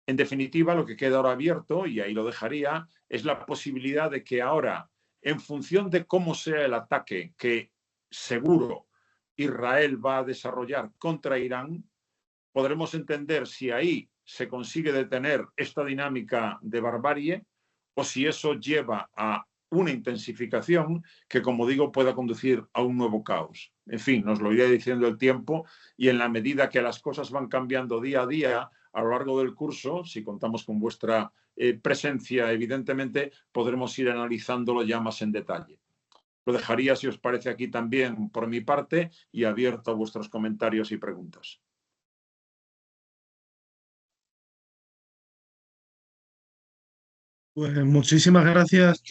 S3: En definitiva, lo que queda ahora abierto, y ahí lo dejaría, es la posibilidad de que ahora, en función de cómo sea el ataque que seguro Israel va a desarrollar contra Irán, podremos entender si ahí se consigue detener esta dinámica de barbarie o si eso lleva a una intensificación que, como digo, pueda conducir a un nuevo caos. En fin, nos lo iré diciendo el tiempo y en la medida que las cosas van cambiando día a día a lo largo del curso, si contamos con vuestra presencia, evidentemente, podremos ir analizándolo ya más en detalle. Lo dejaría, si os parece, aquí también por mi parte y abierto a vuestros comentarios y preguntas.
S1: Pues muchísimas gracias,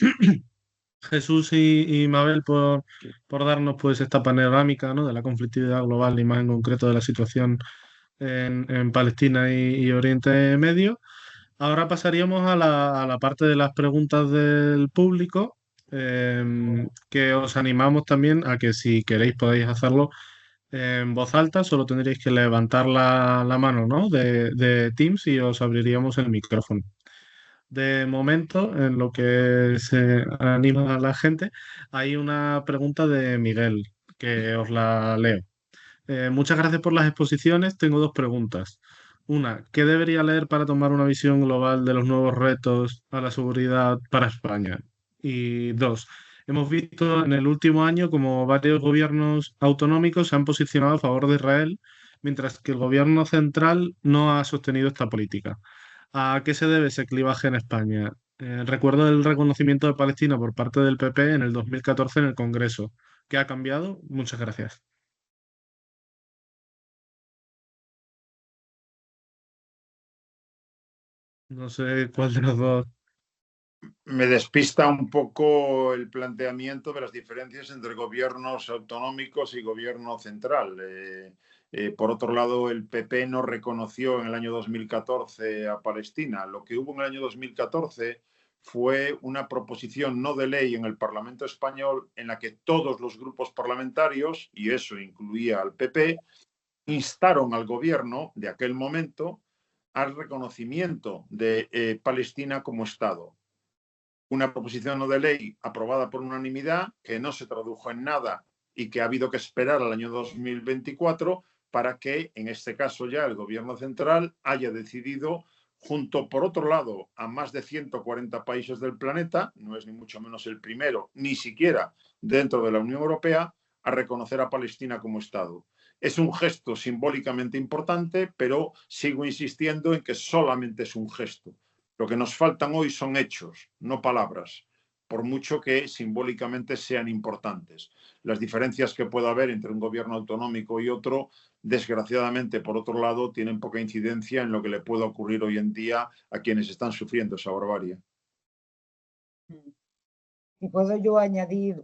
S1: Jesús y Mabel, por darnos pues esta panorámica, ¿no?, de la conflictividad global y más en concreto de la situación en Palestina y Oriente Medio. Ahora pasaríamos a la parte de las preguntas del público, que os animamos también a que si queréis podéis hacerlo en voz alta, solo tendréis que levantar la mano, ¿no?, de Teams y os abriríamos el micrófono. De momento, en lo que se anima a la gente, hay una pregunta de Miguel, que os la leo. Muchas gracias por las exposiciones. Tengo dos preguntas. Una, ¿qué debería leer para tomar una visión global de los nuevos retos a la seguridad para España? Y dos, hemos visto en el último año como varios gobiernos autonómicos se han posicionado a favor de Israel, mientras que el gobierno central no ha sostenido esta política. ¿A qué se debe ese clivaje en España? Recuerdo el reconocimiento de Palestina por parte del PP en el 2014 en el Congreso. ¿Qué ha cambiado? Muchas gracias. No sé cuál de los dos.
S3: Me despista un poco el planteamiento de las diferencias entre gobiernos autonómicos y gobierno central. Por otro lado, el PP no reconoció en el año 2014 a Palestina. Lo que hubo en el año 2014 fue una proposición no de ley en el Parlamento español en la que todos los grupos parlamentarios, y eso incluía al PP, instaron al gobierno de aquel momento al reconocimiento de Palestina como Estado. Una proposición no de ley aprobada por unanimidad que no se tradujo en nada y que ha habido que esperar al año 2024 para que, en este caso ya, el gobierno central haya decidido, junto, por otro lado, a más de 140 países del planeta, no es ni mucho menos el primero, ni siquiera dentro de la Unión Europea, a reconocer a Palestina como Estado. Es un gesto simbólicamente importante, pero sigo insistiendo en que solamente es un gesto. Lo que nos faltan hoy son hechos, no palabras, por mucho que simbólicamente sean importantes. Las diferencias que pueda haber entre un gobierno autonómico y otro, desgraciadamente, por otro lado, tienen poca incidencia en lo que le pueda ocurrir hoy en día a quienes están sufriendo esa barbarie.
S2: Y puedo yo añadir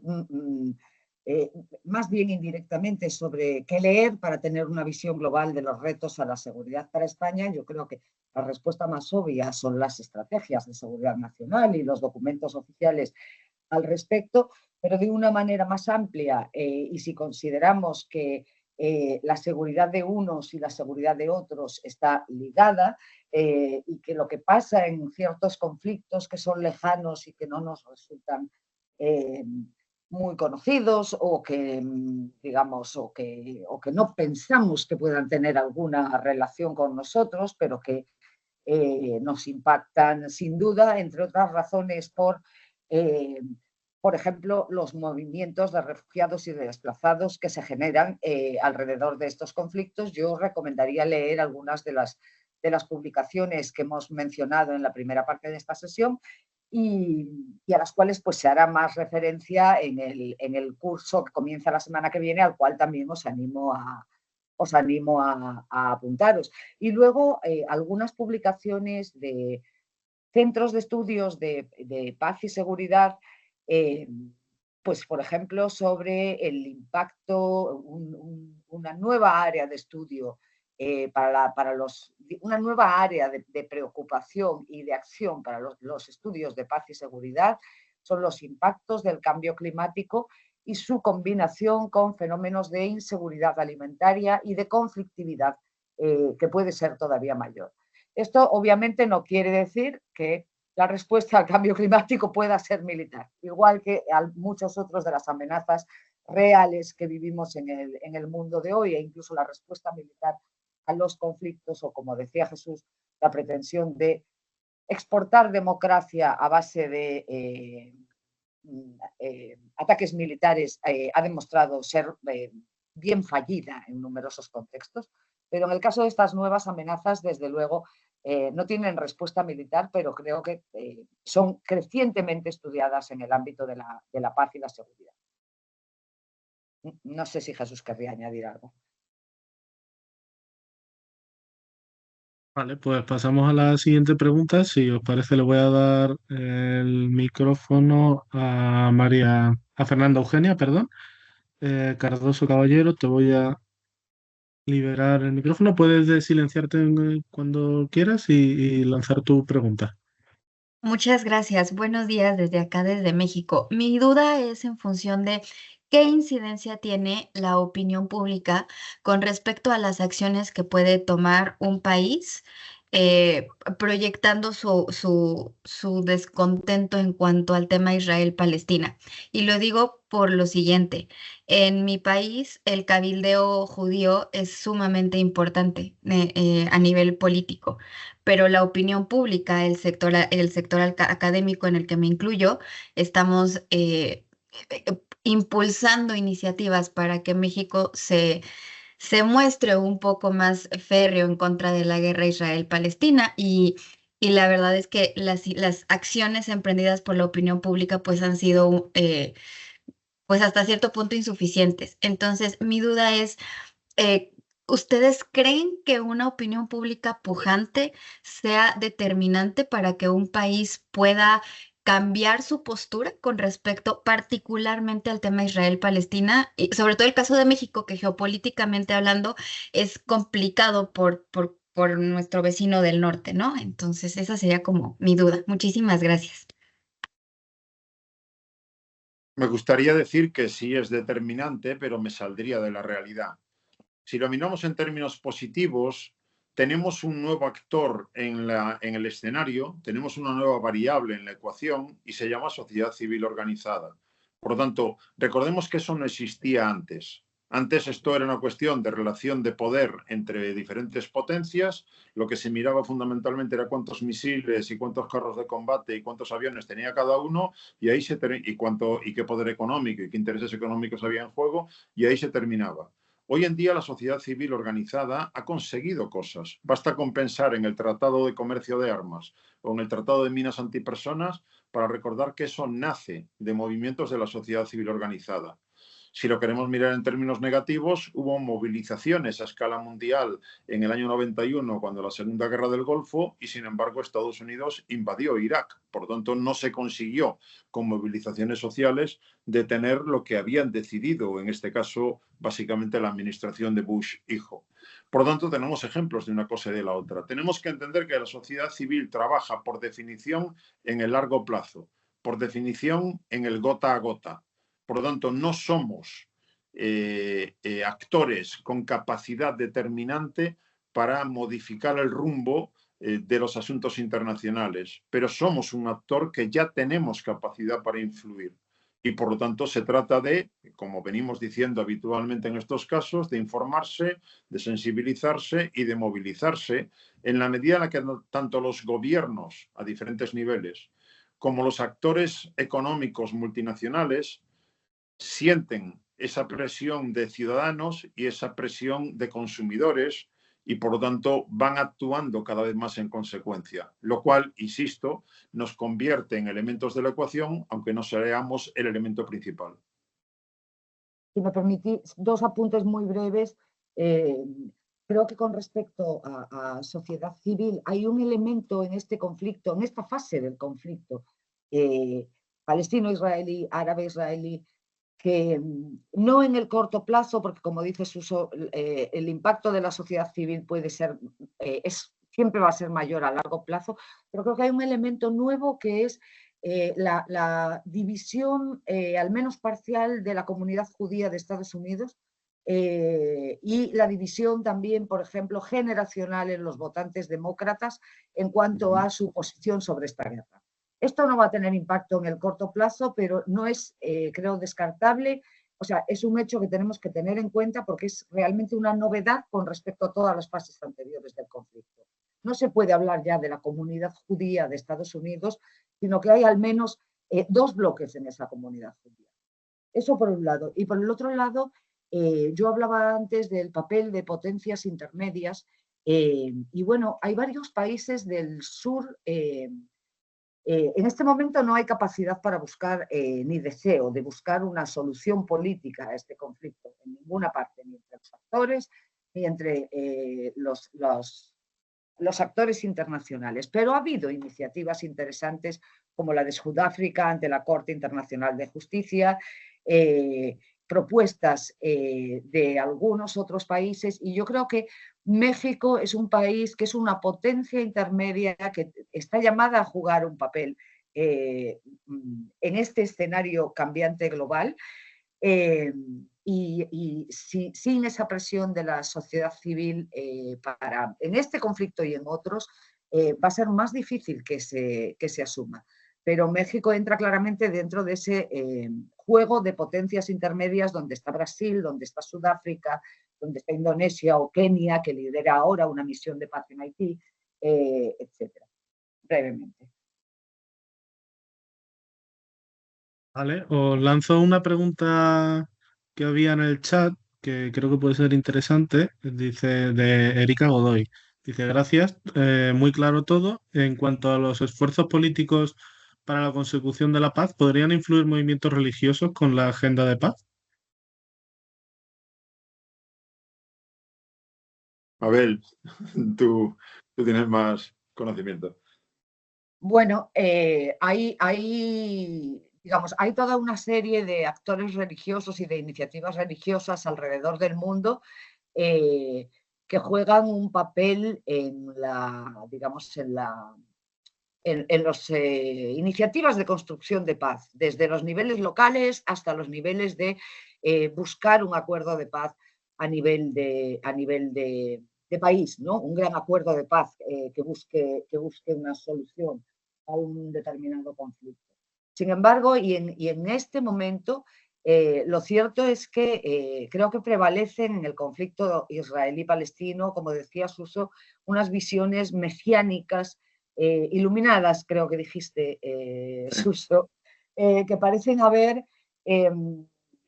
S2: más bien indirectamente sobre qué leer para tener una visión global de los retos a la seguridad para España. Yo creo que la respuesta más obvia son las estrategias de seguridad nacional y los documentos oficiales al respecto, pero de una manera más amplia, y si consideramos que la seguridad de unos y la seguridad de otros está ligada, y que lo que pasa en ciertos conflictos que son lejanos y que no nos resultan muy conocidos o que, digamos, o que no pensamos que puedan tener alguna relación con nosotros, pero que nos impactan sin duda, entre otras razones, por ejemplo, los movimientos de refugiados y de desplazados que se generan alrededor de estos conflictos. Yo recomendaría leer algunas de las publicaciones que hemos mencionado en la primera parte de esta sesión y a las cuales pues, se hará más referencia en el curso que comienza la semana que viene, al cual también os animo a apuntaros. Y luego algunas publicaciones de centros de estudios de paz y seguridad, pues por ejemplo sobre el impacto, una nueva área de estudio una nueva área de preocupación y de acción para los estudios de paz y seguridad son los impactos del cambio climático y su combinación con fenómenos de inseguridad alimentaria y de conflictividad que puede ser todavía mayor. Esto obviamente no quiere decir que la respuesta al cambio climático pueda ser militar, igual que a muchos otros de las amenazas reales que vivimos en el mundo de hoy, e incluso la respuesta militar a los conflictos o, como decía Jesús, la pretensión de exportar democracia a base de ataques militares ha demostrado ser bien fallida en numerosos contextos, pero en el caso de estas nuevas amenazas, desde luego, no tienen respuesta militar, pero creo que son crecientemente estudiadas en el ámbito de la paz y la seguridad. No sé si Jesús querría añadir algo.
S1: Vale, pues pasamos a la siguiente pregunta. Si os parece, le voy a dar el micrófono a Fernanda Eugenia, perdón. Cardoso Caballero, te voy a liberar el micrófono. Puedes silenciarte cuando quieras y lanzar tu pregunta.
S4: Muchas gracias. Buenos días desde acá, desde México. Mi duda es en función de qué incidencia tiene la opinión pública con respecto a las acciones que puede tomar un país proyectando su descontento en cuanto al tema Israel-Palestina. Y lo digo por lo siguiente. En mi país, el cabildeo judío es sumamente importante a nivel político, pero la opinión pública, el sector académico en el que me incluyo, estamos impulsando iniciativas para que México se muestre un poco más férreo en contra de la guerra Israel-Palestina y la verdad es que las acciones emprendidas por la opinión pública pues han sido pues hasta cierto punto insuficientes. Entonces, mi duda es, ¿ustedes creen que una opinión pública pujante sea determinante para que un país pueda cambiar su postura con respecto particularmente al tema Israel-Palestina? Y sobre todo el caso de México, que geopolíticamente hablando es complicado por nuestro vecino del norte, ¿no? Entonces, esa sería como mi duda. Muchísimas gracias.
S3: Me gustaría decir que sí es determinante, pero me saldría de la realidad. Si lo miramos en términos positivos, tenemos un nuevo actor en el escenario, tenemos una nueva variable en la ecuación y se llama sociedad civil organizada. Por lo tanto, recordemos que eso no existía antes. Antes esto era una cuestión de relación de poder entre diferentes potencias. Lo que se miraba fundamentalmente era cuántos misiles y cuántos carros de combate y cuántos aviones tenía cada uno, y ahí y qué poder económico y qué intereses económicos había en juego, y ahí se terminaba. Hoy en día la sociedad civil organizada ha conseguido cosas. Basta con pensar en el Tratado de Comercio de Armas o en el Tratado de Minas Antipersonas para recordar que eso nace de movimientos de la sociedad civil organizada. Si lo queremos mirar en términos negativos, hubo movilizaciones a escala mundial en el año 91, cuando la Segunda Guerra del Golfo, y sin embargo Estados Unidos invadió Irak. Por lo tanto, no se consiguió con movilizaciones sociales detener lo que habían decidido, en este caso, básicamente la administración de Bush hijo. Por lo tanto, tenemos ejemplos de una cosa y de la otra. Tenemos que entender que la sociedad civil trabaja, por definición, en el largo plazo, por definición, en el gota a gota. Por lo tanto, no somos actores con capacidad determinante para modificar el rumbo de los asuntos internacionales, pero somos un actor que ya tenemos capacidad para influir. Y por lo tanto se trata de, como venimos diciendo habitualmente en estos casos, de informarse, de sensibilizarse y de movilizarse en la medida en la que tanto los gobiernos a diferentes niveles como los actores económicos multinacionales sienten esa presión de ciudadanos y esa presión de consumidores, y por lo tanto van actuando cada vez más en consecuencia, lo cual, insisto, nos convierte en elementos de la ecuación, aunque no seamos el elemento principal.
S2: Si me permitís, dos apuntes muy breves. Creo que con respecto a sociedad civil hay un elemento en este conflicto, en esta fase del conflicto palestino-israelí, árabe-israelí, que no en el corto plazo, porque como dice Suso, el impacto de la sociedad civil puede ser, siempre va a ser mayor a largo plazo, pero creo que hay un elemento nuevo que es la división, al menos parcial, de la comunidad judía de Estados Unidos y la división también, por ejemplo, generacional en los votantes demócratas en cuanto a su posición sobre esta guerra. Esto no va a tener impacto en el corto plazo, pero no es, creo, descartable. O sea, es un hecho que tenemos que tener en cuenta porque es realmente una novedad con respecto a todas las fases anteriores del conflicto. No se puede hablar ya de la comunidad judía de Estados Unidos, sino que hay al menos dos bloques en esa comunidad judía. Eso por un lado. Y por el otro lado, yo hablaba antes del papel de potencias intermedias y bueno, hay varios países del sur. En este momento no hay capacidad para buscar ni deseo de buscar una solución política a este conflicto en ninguna parte, ni entre los actores ni entre los actores internacionales. Pero ha habido iniciativas interesantes como la de Sudáfrica ante la Corte Internacional de Justicia, propuestas de algunos otros países, y yo creo que México es un país que es una potencia intermedia que está llamada a jugar un papel en este escenario cambiante global y sin esa presión de la sociedad civil en este conflicto y en otros va a ser más difícil que se asuma. Pero México entra claramente dentro de ese juego de potencias intermedias donde está Brasil, donde está Sudáfrica, donde está Indonesia o Kenia, que lidera ahora una misión de paz en Haití, etcétera. Brevemente.
S1: Vale, os lanzo una pregunta que había en el chat que creo que puede ser interesante. Dice de Erika Godoy. Dice, gracias, muy claro todo. En cuanto a los esfuerzos políticos para la consecución de la paz, ¿podrían influir movimientos religiosos con la agenda de paz?
S3: Abel, tú tienes más conocimiento.
S2: Bueno, digamos, hay toda una serie de actores religiosos y de iniciativas religiosas alrededor del mundo que juegan un papel en las iniciativas de construcción de paz, desde los niveles locales hasta los niveles de buscar un acuerdo de paz a nivel de país, ¿no? Un gran acuerdo de paz que busque una solución a un determinado conflicto. Sin embargo, y en este momento, Lo cierto es que creo que prevalecen en el conflicto israelí-palestino, como decía Suso, unas visiones mesiánicas, iluminadas, creo que dijiste, Suso, que parecen haber,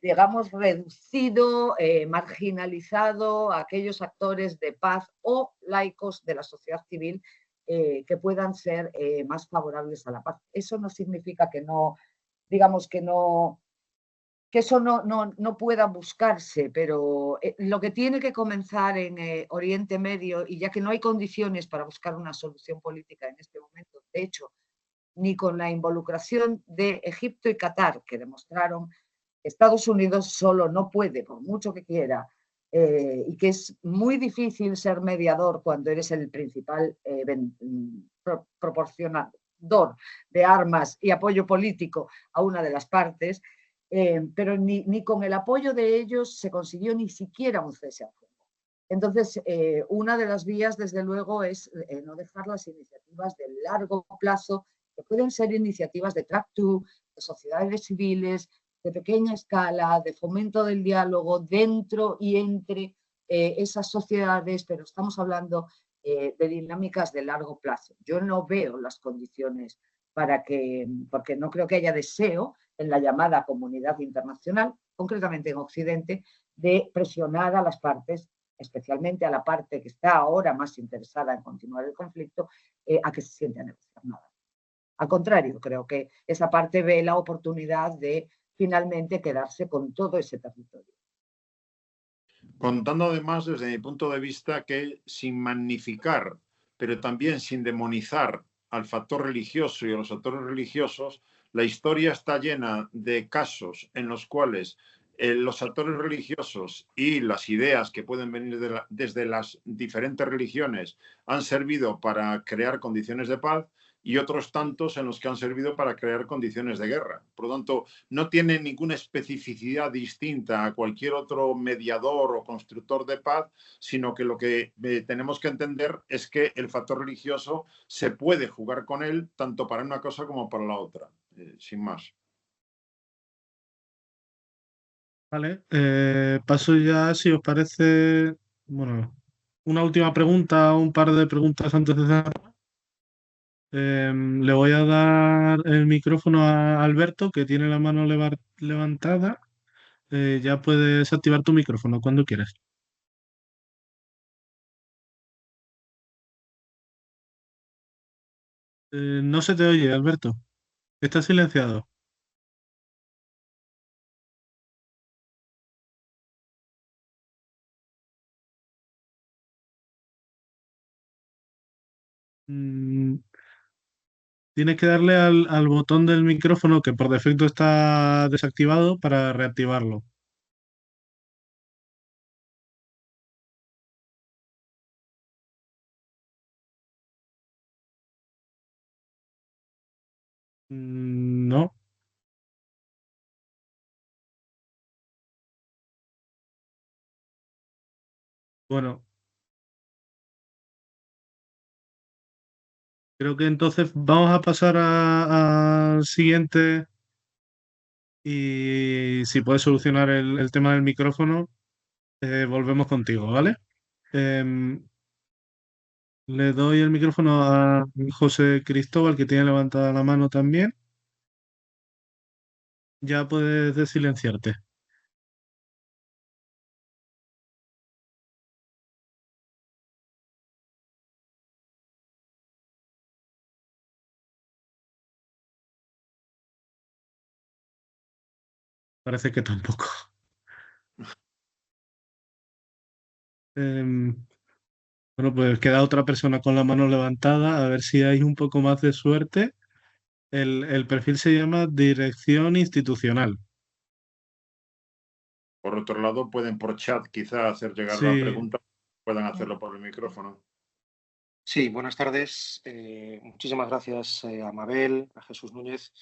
S2: digamos, reducido, marginalizado a aquellos actores de paz o laicos de la sociedad civil que puedan ser más favorables a la paz. Eso no significa que no, digamos, que eso no pueda buscarse, pero lo que tiene que comenzar en Oriente Medio, y ya que no hay condiciones para buscar una solución política en este momento, de hecho, ni con la involucración de Egipto y Qatar, que demostraron que Estados Unidos solo no puede, por mucho que quiera, y que es muy difícil ser mediador cuando eres el principal proporcionador de armas y apoyo político a una de las partes, pero ni con el apoyo de ellos se consiguió ni siquiera un cese al fuego. Entonces, una de las vías, desde luego, es no dejar las iniciativas de largo plazo, que pueden ser iniciativas de track-to, de sociedades civiles, de pequeña escala, de fomento del diálogo dentro y entre esas sociedades, pero estamos hablando de dinámicas de largo plazo. Yo no veo las condiciones para que, porque no creo que haya deseo en la llamada comunidad internacional, concretamente en Occidente, de presionar a las partes, especialmente a la parte que está ahora más interesada en continuar el conflicto, a que se siente a negociar nada. Al contrario, creo que esa parte ve la oportunidad de finalmente quedarse con todo ese territorio.
S3: Contando además, desde mi punto de vista, que sin magnificar, pero también sin demonizar al factor religioso y a los actores religiosos, la historia está llena de casos en los cuales los actores religiosos y las ideas que pueden venir desde las diferentes religiones han servido para crear condiciones de paz, y otros tantos en los que han servido para crear condiciones de guerra. Por lo tanto, no tiene ninguna especificidad distinta a cualquier otro mediador o constructor de paz, sino que lo que tenemos que entender es que el factor religioso se puede jugar con él tanto para una cosa como para la otra, sin más.
S1: Vale, paso ya, si os parece, bueno, una última pregunta, un par de preguntas antes de cerrar. Le voy a dar el micrófono a Alberto, que tiene la mano levantada. Ya puedes activar tu micrófono cuando quieras. No se te oye, Alberto. Está silenciado. Mm, Tienes que darle al botón del micrófono que por defecto está desactivado para reactivarlo. No. Bueno, creo que entonces vamos a pasar al siguiente, y si puedes solucionar el tema del micrófono, volvemos contigo, ¿vale? Em, Le doy el micrófono a José Cristóbal, que tiene levantada la mano también. Ya puedes desilenciarte. Parece que tampoco. Em, bueno, pues queda otra persona con la mano levantada. A ver si hay un poco más de suerte. El perfil se llama Dirección Institucional.
S3: Por otro lado, pueden por chat quizá hacer llegar la
S1: Sí,
S3: pregunta, puedan hacerlo por el micrófono.
S5: Sí, buenas tardes. Muchísimas gracias a Mabel, a Jesús Núñez,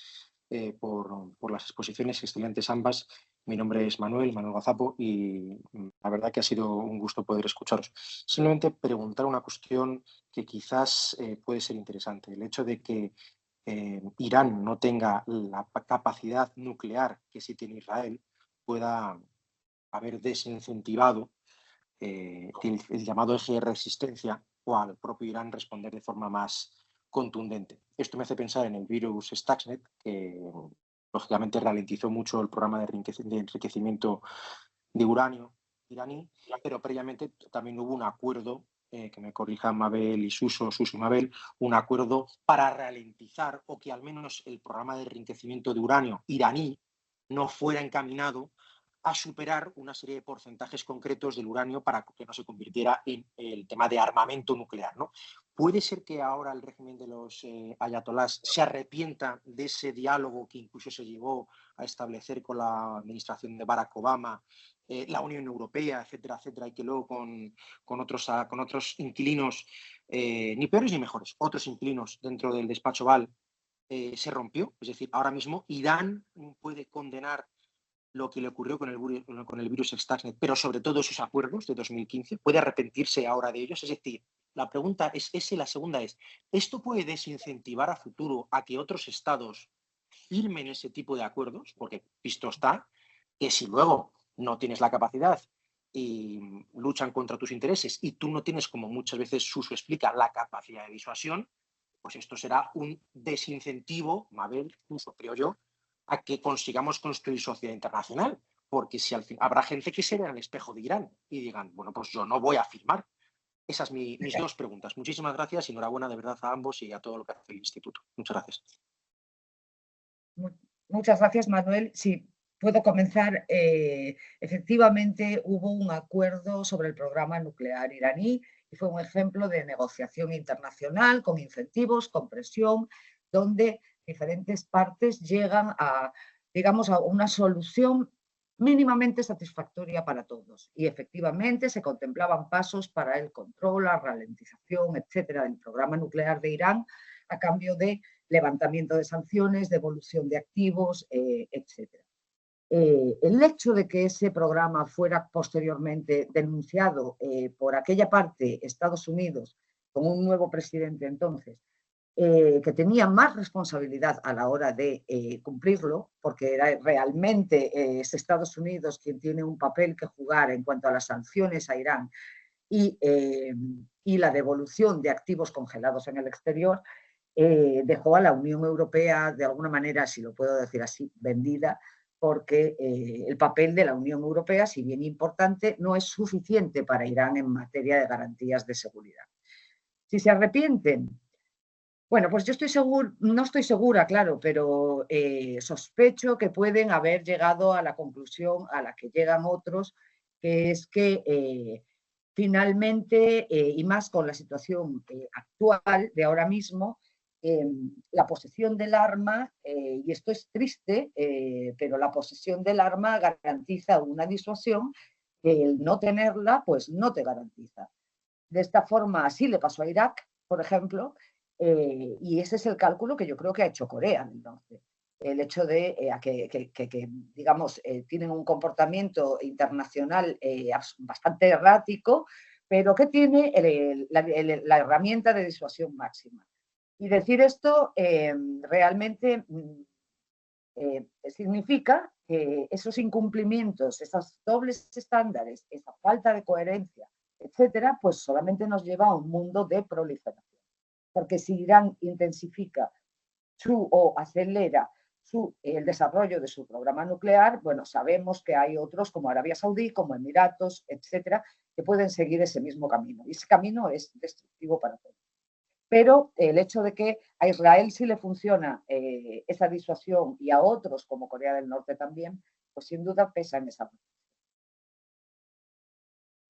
S5: por las exposiciones excelentes ambas. Mi nombre es Manuel Gazapo, y la verdad que ha sido un gusto poder escucharos. Simplemente preguntar una cuestión que quizás puede ser interesante. El hecho de que Irán no tenga la capacidad nuclear que sí tiene Israel, pueda haber desincentivado el llamado eje de resistencia o al propio Irán responder de forma más contundente. Esto me hace pensar en el virus Stuxnet, que lógicamente ralentizó mucho el programa de enriquecimiento de uranio iraní, pero previamente también hubo un acuerdo, que me corrijan Mabel y Suso y Mabel, un acuerdo para ralentizar o que al menos el programa de enriquecimiento de uranio iraní no fuera encaminado a superar una serie de porcentajes concretos del uranio para que no se convirtiera en el tema de armamento nuclear, ¿no? ¿Puede ser que ahora el régimen de los ayatolás se arrepienta de ese diálogo que incluso se llegó a establecer con la administración de Barack Obama, la Unión Europea, etcétera, etcétera, y que luego con otros inquilinos, ni peores ni mejores, otros inquilinos dentro del despacho Oval, se rompió? Es decir, ahora mismo Irán puede condenar lo que le ocurrió con el virus Stuxnet, pero sobre todo sus acuerdos de 2015, ¿puede arrepentirse ahora de ellos? Es decir, la pregunta es esa y la segunda es, ¿esto puede desincentivar a futuro a que otros estados firmen ese tipo de acuerdos? Porque visto está que si luego no tienes la capacidad y luchan contra tus intereses y tú no tienes, como muchas veces Suso explica, la capacidad de disuasión, pues esto será un desincentivo, Mabel, Suso, creo yo, a que consigamos construir sociedad internacional, porque si al fin habrá gente que se vea en el espejo de Irán y digan, bueno, pues yo no voy a firmar. Esas son mis dos preguntas. Muchísimas gracias y enhorabuena de verdad a ambos y a todo lo que hace el Instituto. Muchas gracias.
S2: Muchas gracias, Manuel. Sí, puedo comenzar. Efectivamente, hubo un acuerdo sobre el programa nuclear iraní y fue un ejemplo de negociación internacional con incentivos, con presión, donde diferentes partes llegan a, digamos, a una solución mínimamente satisfactoria para todos. Y efectivamente se contemplaban pasos para el control, la ralentización, etcétera, del programa nuclear de Irán a cambio de levantamiento de sanciones, devolución de activos, etcétera. El hecho de que ese programa fuera posteriormente denunciado por aquella parte, Estados Unidos, con un nuevo presidente entonces, que tenía más responsabilidad a la hora de cumplirlo, porque era realmente es Estados Unidos quien tiene un papel que jugar en cuanto a las sanciones a Irán y la devolución de activos congelados en el exterior, dejó a la Unión Europea, de alguna manera, si lo puedo decir así, vendida, porque el papel de la Unión Europea, si bien importante, no es suficiente para Irán en materia de garantías de seguridad. Si se arrepienten, bueno, pues yo no estoy segura, claro, pero sospecho que pueden haber llegado a la conclusión a la que llegan otros, que es que finalmente, y más con la situación actual de ahora mismo, la posesión del arma, y esto es triste, pero la posesión del arma garantiza una disuasión que el no tenerla, pues no te garantiza. De esta forma, así le pasó a Irak, por ejemplo, y ese es el cálculo que yo creo que ha hecho Corea del Norte. El hecho de que digamos, tienen un comportamiento internacional bastante errático, pero que tiene la herramienta de disuasión máxima. Y decir esto realmente significa que esos incumplimientos, esos dobles estándares, esa falta de coherencia, etcétera, pues solamente nos lleva a un mundo de proliferación. Porque si Irán intensifica o acelera el desarrollo de su programa nuclear, bueno, sabemos que hay otros como Arabia Saudí, como Emiratos, etcétera, que pueden seguir ese mismo camino. Y ese camino es destructivo para todos. Pero el hecho de que a Israel sí le funciona esa disuasión y a otros, como Corea del Norte también, pues sin duda pesa en esa parte.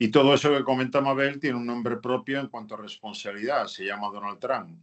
S3: Y todo eso que comenta Mabel tiene un nombre propio en cuanto a responsabilidad, se llama Donald Trump.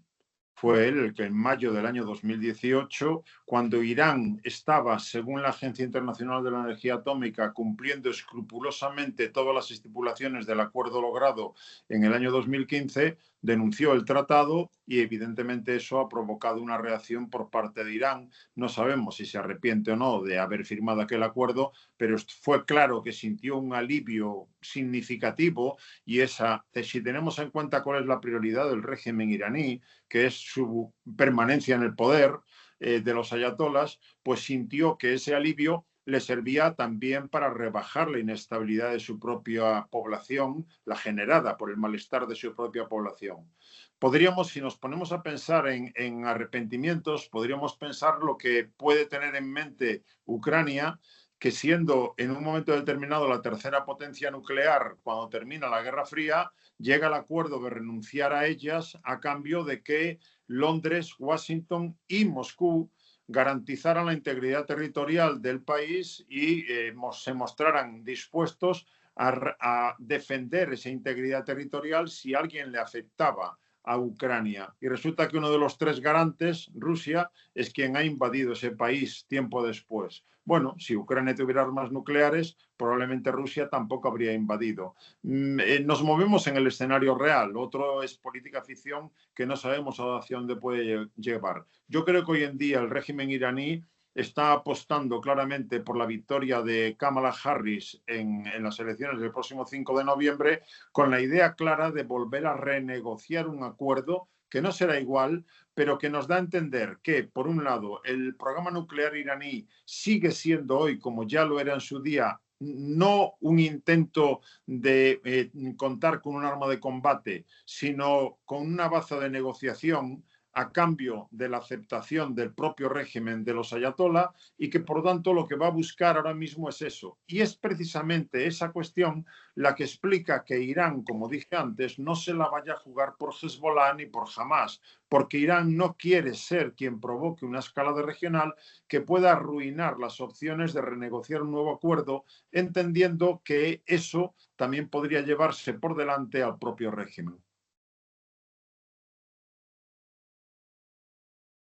S3: Fue él el que en mayo del año 2018, cuando Irán estaba, según la Agencia Internacional de la Energía Atómica, cumpliendo escrupulosamente todas las estipulaciones del acuerdo logrado en el año 2015, denunció el tratado y evidentemente eso ha provocado una reacción por parte de Irán. No sabemos si se arrepiente o no de haber firmado aquel acuerdo, pero fue claro que sintió un alivio significativo y si tenemos en cuenta cuál es la prioridad del régimen iraní, que es su permanencia en el poder de los ayatolás, pues sintió que ese alivio le servía también para rebajar la inestabilidad de su propia población, la generada por el malestar de su propia población. Podríamos, si nos ponemos a pensar en arrepentimientos, podríamos pensar lo que puede tener en mente Ucrania, que siendo en un momento determinado la tercera potencia nuclear cuando termina la Guerra Fría, llega al acuerdo de renunciar a ellas a cambio de que Londres, Washington y Moscú garantizaran la integridad territorial del país y se mostraran dispuestos a defender esa integridad territorial si alguien le afectaba a Ucrania. Y resulta que uno de los tres garantes, Rusia, es quien ha invadido ese país tiempo después. Bueno, si Ucrania tuviera armas nucleares, probablemente Rusia tampoco habría invadido. Nos movemos en el escenario real. Otro es política ficción que no sabemos hacia dónde puede llevar. Yo creo que hoy en día el régimen iraní está apostando claramente por la victoria de Kamala Harris en las elecciones del próximo 5 de noviembre, con la idea clara de volver a renegociar un acuerdo que no será igual, pero que nos da a entender que, por un lado, el programa nuclear iraní sigue siendo hoy, como ya lo era en su día, no un intento de contar con un arma de combate, sino con una baza de negociación a cambio de la aceptación del propio régimen de los ayatolá, y que por lo tanto lo que va a buscar ahora mismo es eso. Y es precisamente esa cuestión la que explica que Irán, como dije antes, no se la vaya a jugar por Hezbollah ni por Hamas, porque Irán no quiere ser quien provoque una escalada regional que pueda arruinar las opciones de renegociar un nuevo acuerdo, entendiendo que eso también podría llevarse por delante al propio régimen.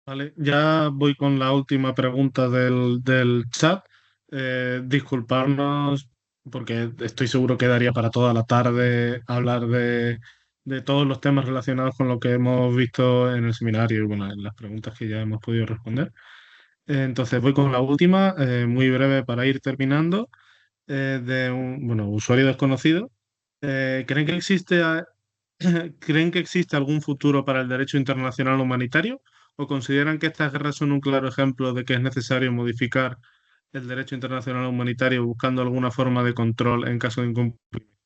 S1: Vale, ya voy con la última pregunta del chat. Disculparnos, porque estoy seguro que daría para toda la tarde hablar de todos los temas relacionados con lo que hemos visto en el seminario y bueno, en las preguntas que ya hemos podido responder. Entonces voy con la última, muy breve para ir terminando, de un usuario desconocido. ¿Creen que existe, ¿creen que existe algún futuro para el derecho internacional humanitario? ¿O consideran que estas guerras son un claro ejemplo de que es necesario modificar el derecho internacional humanitario buscando alguna forma de control en caso de incumplimiento?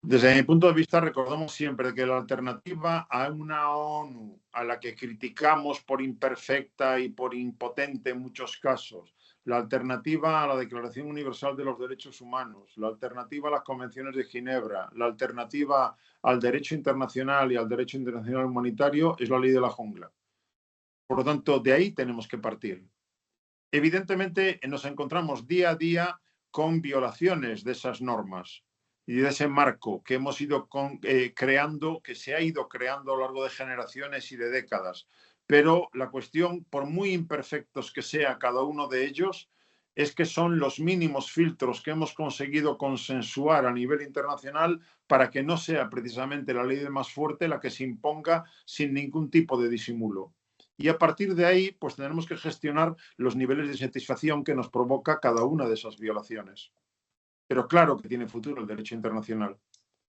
S3: Desde mi punto de vista, recordamos siempre que la alternativa a una ONU a la que criticamos por imperfecta y por impotente en muchos casos, la alternativa a la Declaración Universal de los Derechos Humanos, la alternativa a las Convenciones de Ginebra, la alternativa al derecho internacional y al derecho internacional humanitario es la ley de la jungla. Por lo tanto, de ahí tenemos que partir. Evidentemente, nos encontramos día a día con violaciones de esas normas y de ese marco que hemos ido creando, que se ha ido creando a lo largo de generaciones y de décadas. Pero la cuestión, por muy imperfectos que sea cada uno de ellos, es que son los mínimos filtros que hemos conseguido consensuar a nivel internacional para que no sea precisamente la ley del más fuerte la que se imponga sin ningún tipo de disimulo. Y a partir de ahí, pues tenemos que gestionar los niveles de satisfacción que nos provoca cada una de esas violaciones. Pero claro que tiene futuro el derecho internacional.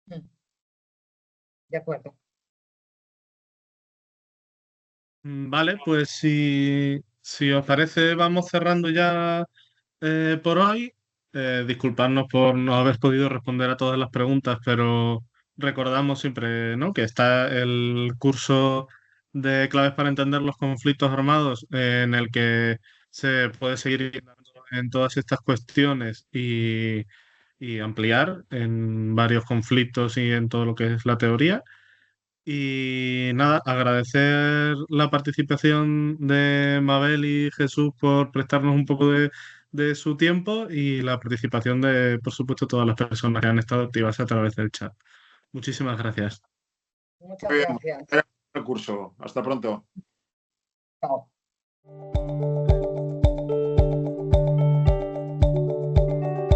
S2: De acuerdo.
S1: Vale, pues si os parece, vamos cerrando ya por hoy. Disculpadnos por no haber podido responder a todas las preguntas, pero recordamos siempre, ¿no?, que está el curso de claves para entender los conflictos armados, en el que se puede seguir indagando en todas estas cuestiones y ampliar en varios conflictos y en todo lo que es la teoría. Y nada, agradecer la participación de Mabel y Jesús por prestarnos un poco de su tiempo y la participación de, por supuesto, todas las personas que han estado activas a través del chat. Muchísimas gracias.
S2: Muchas gracias.
S3: El curso. Hasta pronto.
S2: Chao.